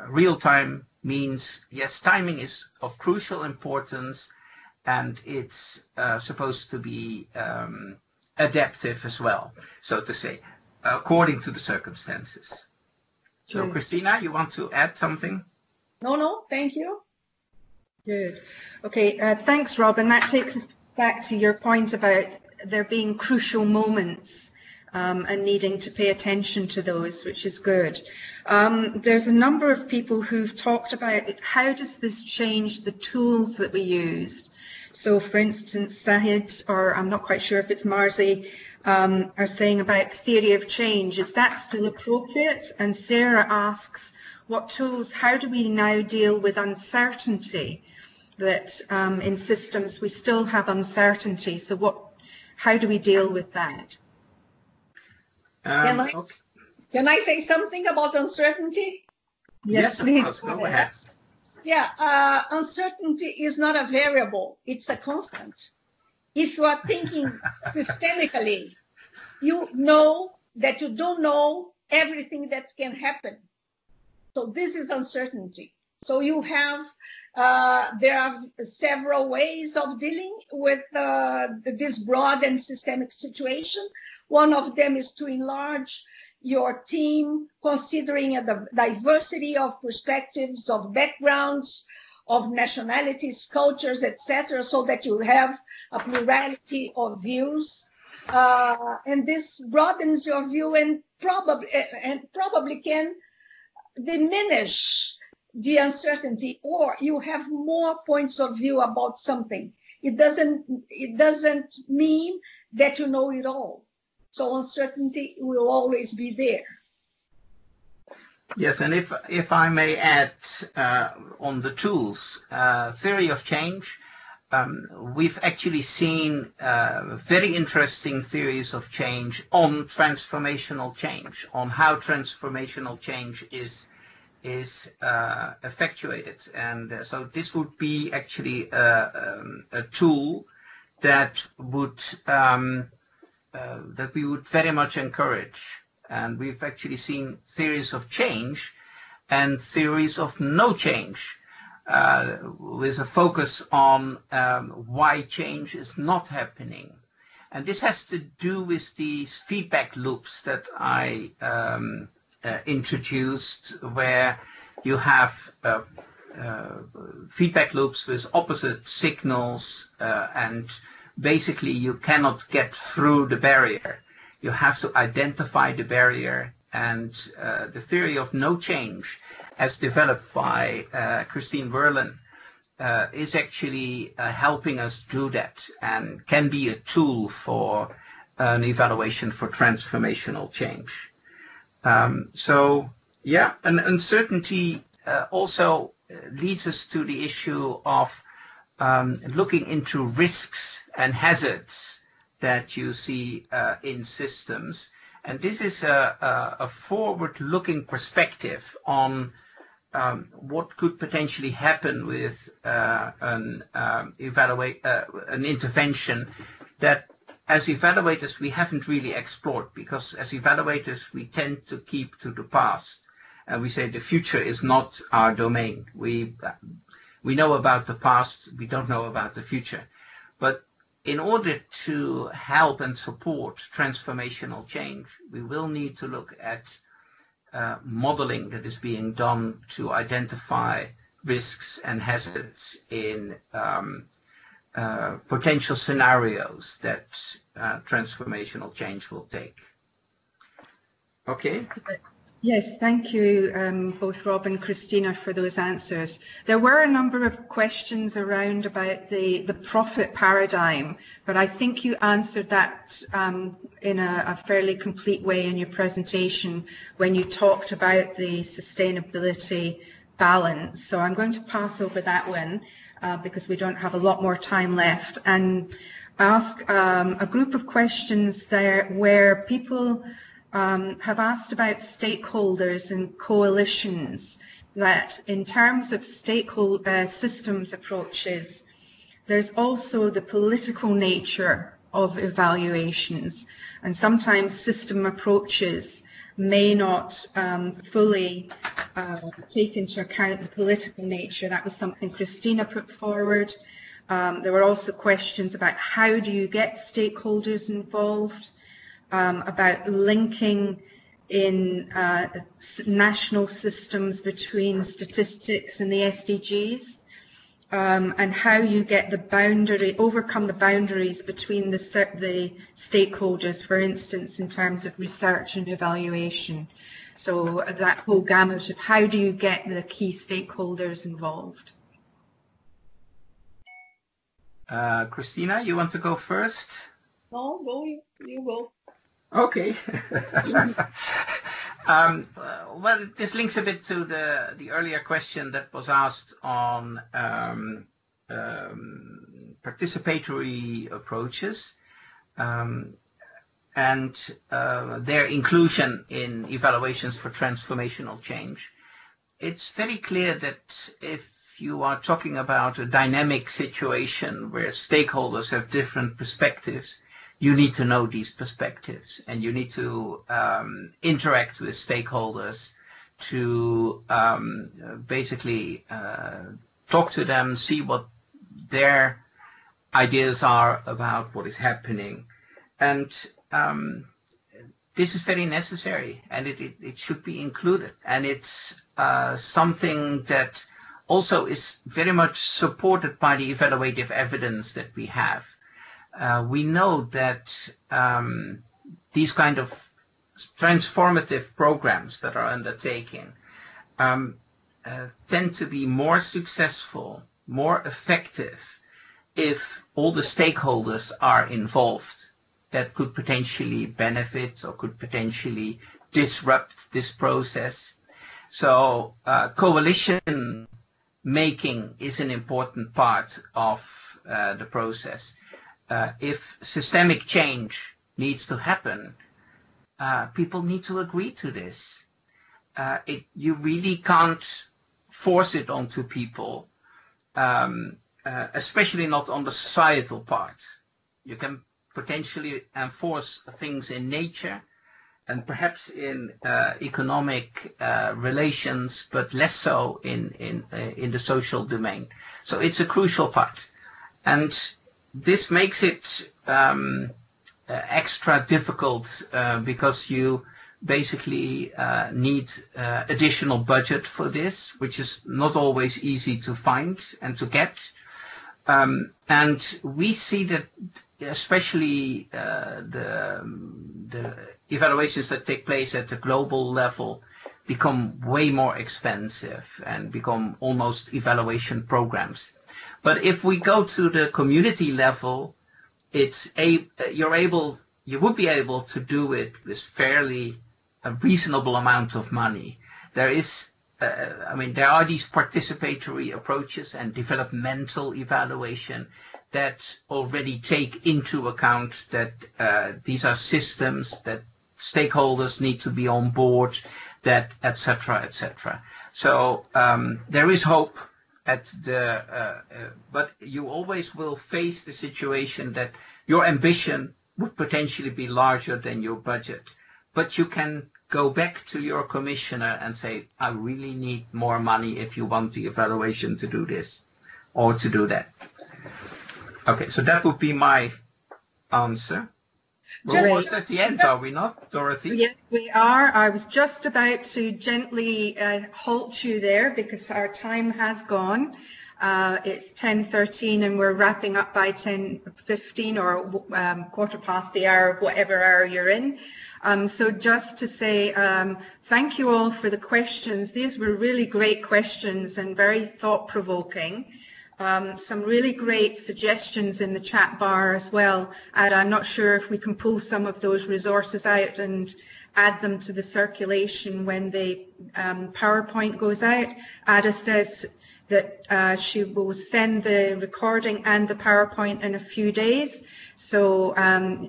real-time means, yes, timing is of crucial importance, and it's supposed to be adaptive as well, so to say, according to the circumstances. So, Cristina, you want to add something? No, thank you. Good. Okay, thanks, Rob. And that takes us back to your point about there being crucial moments and needing to pay attention to those, which is good. There's a number of people who've talked about it. How does this change the tools that we used? So, for instance, Sahid, or I'm not quite sure if it's Marzi, are saying about theory of change. Is that still appropriate? And Sarah asks, what tools, how do we now deal with uncertainty? That in systems we still have uncertainty. So how do we deal with that? Can I say something about uncertainty? Yes, please. Go ahead. Yeah, uncertainty is not a variable, it's a constant. If you are thinking systemically, you know that you don't know everything that can happen. So this is uncertainty. So you have, there are several ways of dealing with this broad and systemic situation. One of them is to enlarge your team, considering the diversity of perspectives, of backgrounds, of nationalities, cultures, etc., so that you have a plurality of views. And this broadens your view and probably can diminish the uncertainty, or you have more points of view about something. It doesn't mean that you know it all. So uncertainty will always be there. Yes, and if I may add on the tools, theory of change, we've actually seen very interesting theories of change on transformational change, on how transformational change is effectuated. And so this would be actually a tool that would that we would very much encourage. And we've actually seen theories of change and theories of no change, with a focus on why change is not happening. And this has to do with these feedback loops that I introduced, where you have feedback loops with opposite signals, and basically you cannot get through the barrier. You have to identify the barrier, and the theory of no change, as developed by Christine Verlin, is actually helping us do that, and can be a tool for an evaluation for transformational change. So yeah, and uncertainty also leads us to the issue of looking into risks and hazards that you see in systems. And this is a forward-looking perspective on what could potentially happen with an intervention that as evaluators we haven't really explored, because as evaluators we tend to keep to the past, and we say the future is not our domain. We know about the past, we don't know about the future. But in order to help and support transformational change, we will need to look at modeling that is being done to identify risks and hazards in potential scenarios that transformational change will take. Okay. Yes, thank you, both Rob and Christina, for those answers. There were a number of questions around about the profit paradigm, but I think you answered that in a fairly complete way in your presentation when you talked about the sustainability balance. So I'm going to pass over that one because we don't have a lot more time left, and ask a group of questions there where people have asked about stakeholders and coalitions, that in terms of stakeholder systems approaches, there's also the political nature of evaluations, and sometimes system approaches may not fully take into account the political nature. That was something Cristina put forward. There were also questions about how do you get stakeholders involved, about linking in national systems between statistics and the SDGs, and how you get overcome the boundaries between the stakeholders, for instance, in terms of research and evaluation. So that whole gamut of how do you get the key stakeholders involved. Cristina, you want to go first? No, go, you go. Okay. Well, this links a bit to the earlier question that was asked on participatory approaches and their inclusion in evaluations for transformational change. It's very clear that if you are talking about a dynamic situation where stakeholders have different perspectives, you need to know these perspectives, and you need to interact with stakeholders to basically talk to them, see what their ideas are about what is happening. And this is very necessary, and it should be included. And it's something that also is very much supported by the evaluative evidence that we have. We know that these kind of transformative programs that are undertaken tend to be more successful, more effective if all the stakeholders are involved that could potentially benefit or could potentially disrupt this process. So coalition making is an important part of the process. If systemic change needs to happen, people need to agree to this. You really can't force it onto people, especially not on the societal part. You can potentially enforce things in nature and perhaps in economic relations, but less so in the social domain. So it's a crucial part. And this makes it extra difficult because you basically need additional budget for this, which is not always easy to find and to get. And we see that especially the evaluations that take place at the global level become way more expensive and become almost evaluation programs. But if we go to the community level, you would be able to do it with fairly a reasonable amount of money. There is, there are these participatory approaches and developmental evaluation that already take into account that these are systems that stakeholders need to be on board, that et cetera, et cetera. So there is hope but you always will face the situation that your ambition would potentially be larger than your budget. But you can go back to your commissioner and say, I really need more money if you want the evaluation to do this or to do that. Okay, so that would be my answer. We're almost at the end, are we not, Dorothy? Yes, we are. I was just about to gently halt you there because our time has gone. It's 10:13 and we're wrapping up by 10:15 or quarter past the hour, whatever hour you're in. So just to say thank you all for the questions. These were really great questions and very thought-provoking. Some really great suggestions in the chat bar as well, and I'm not sure if we can pull some of those resources out and add them to the circulation when the PowerPoint goes out. Ada says that she will send the recording and the PowerPoint in a few days. So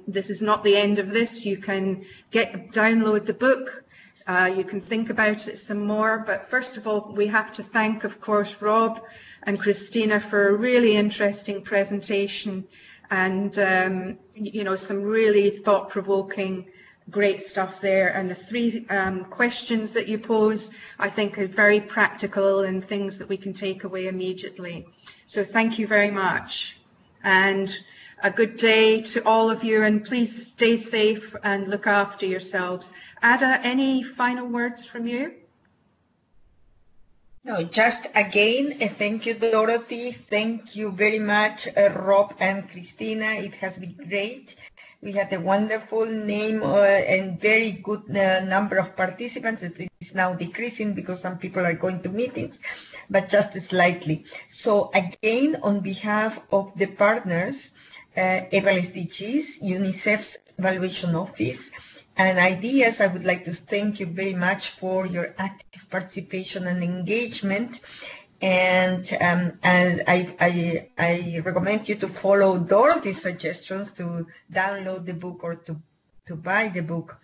this is not the end of this. You can download the book. You can think about it some more, but first of all, we have to thank, of course, Rob and Cristina for a really interesting presentation and, some really thought-provoking, great stuff there. And the three questions that you pose, I think, are very practical and things that we can take away immediately. So thank you very much. and a good day to all of you, and please stay safe and look after yourselves. Ada, any final words from you? No, just again, thank you, Dorothy. Thank you very much, Rob and Cristina. It has been great. We had a wonderful name and very good number of participants. It is now decreasing because some people are going to meetings, but just slightly. So again, on behalf of the partners, EVALSDGs, UNICEF's Evaluation Office, and IDEAS, I would like to thank you very much for your active participation and engagement. And as I recommend you to follow Dorothy's suggestions to download the book or to buy the book.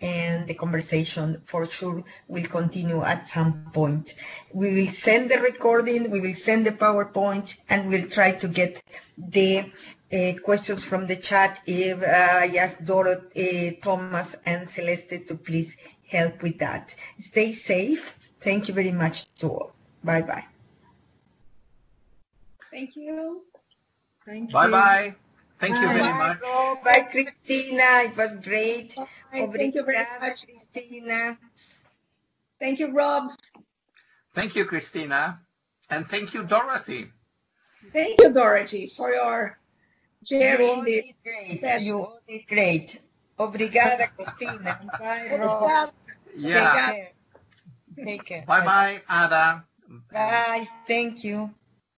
And the conversation for sure will continue at some point. We will send the recording, we will send the PowerPoint, and we'll try to get the questions from the chat. If I ask Dorothy, Thomas, and Celeste to please help with that. Stay safe. Thank you very much to all. Bye-bye. Thank you. Thank you. Bye-bye. Thank you Bye. very much. Bye, Cristina. It was great. Bye. Thank you very much, Cristina. Thank you, Rob. Thank you, Cristina. And thank you, Dorothy. Thank you, Dorothy, for your sharing. You did great. You all did great. Obrigada, Cristina. Bye, Rob. Yeah. Take care. Bye-bye, Ada. Bye. Thank you.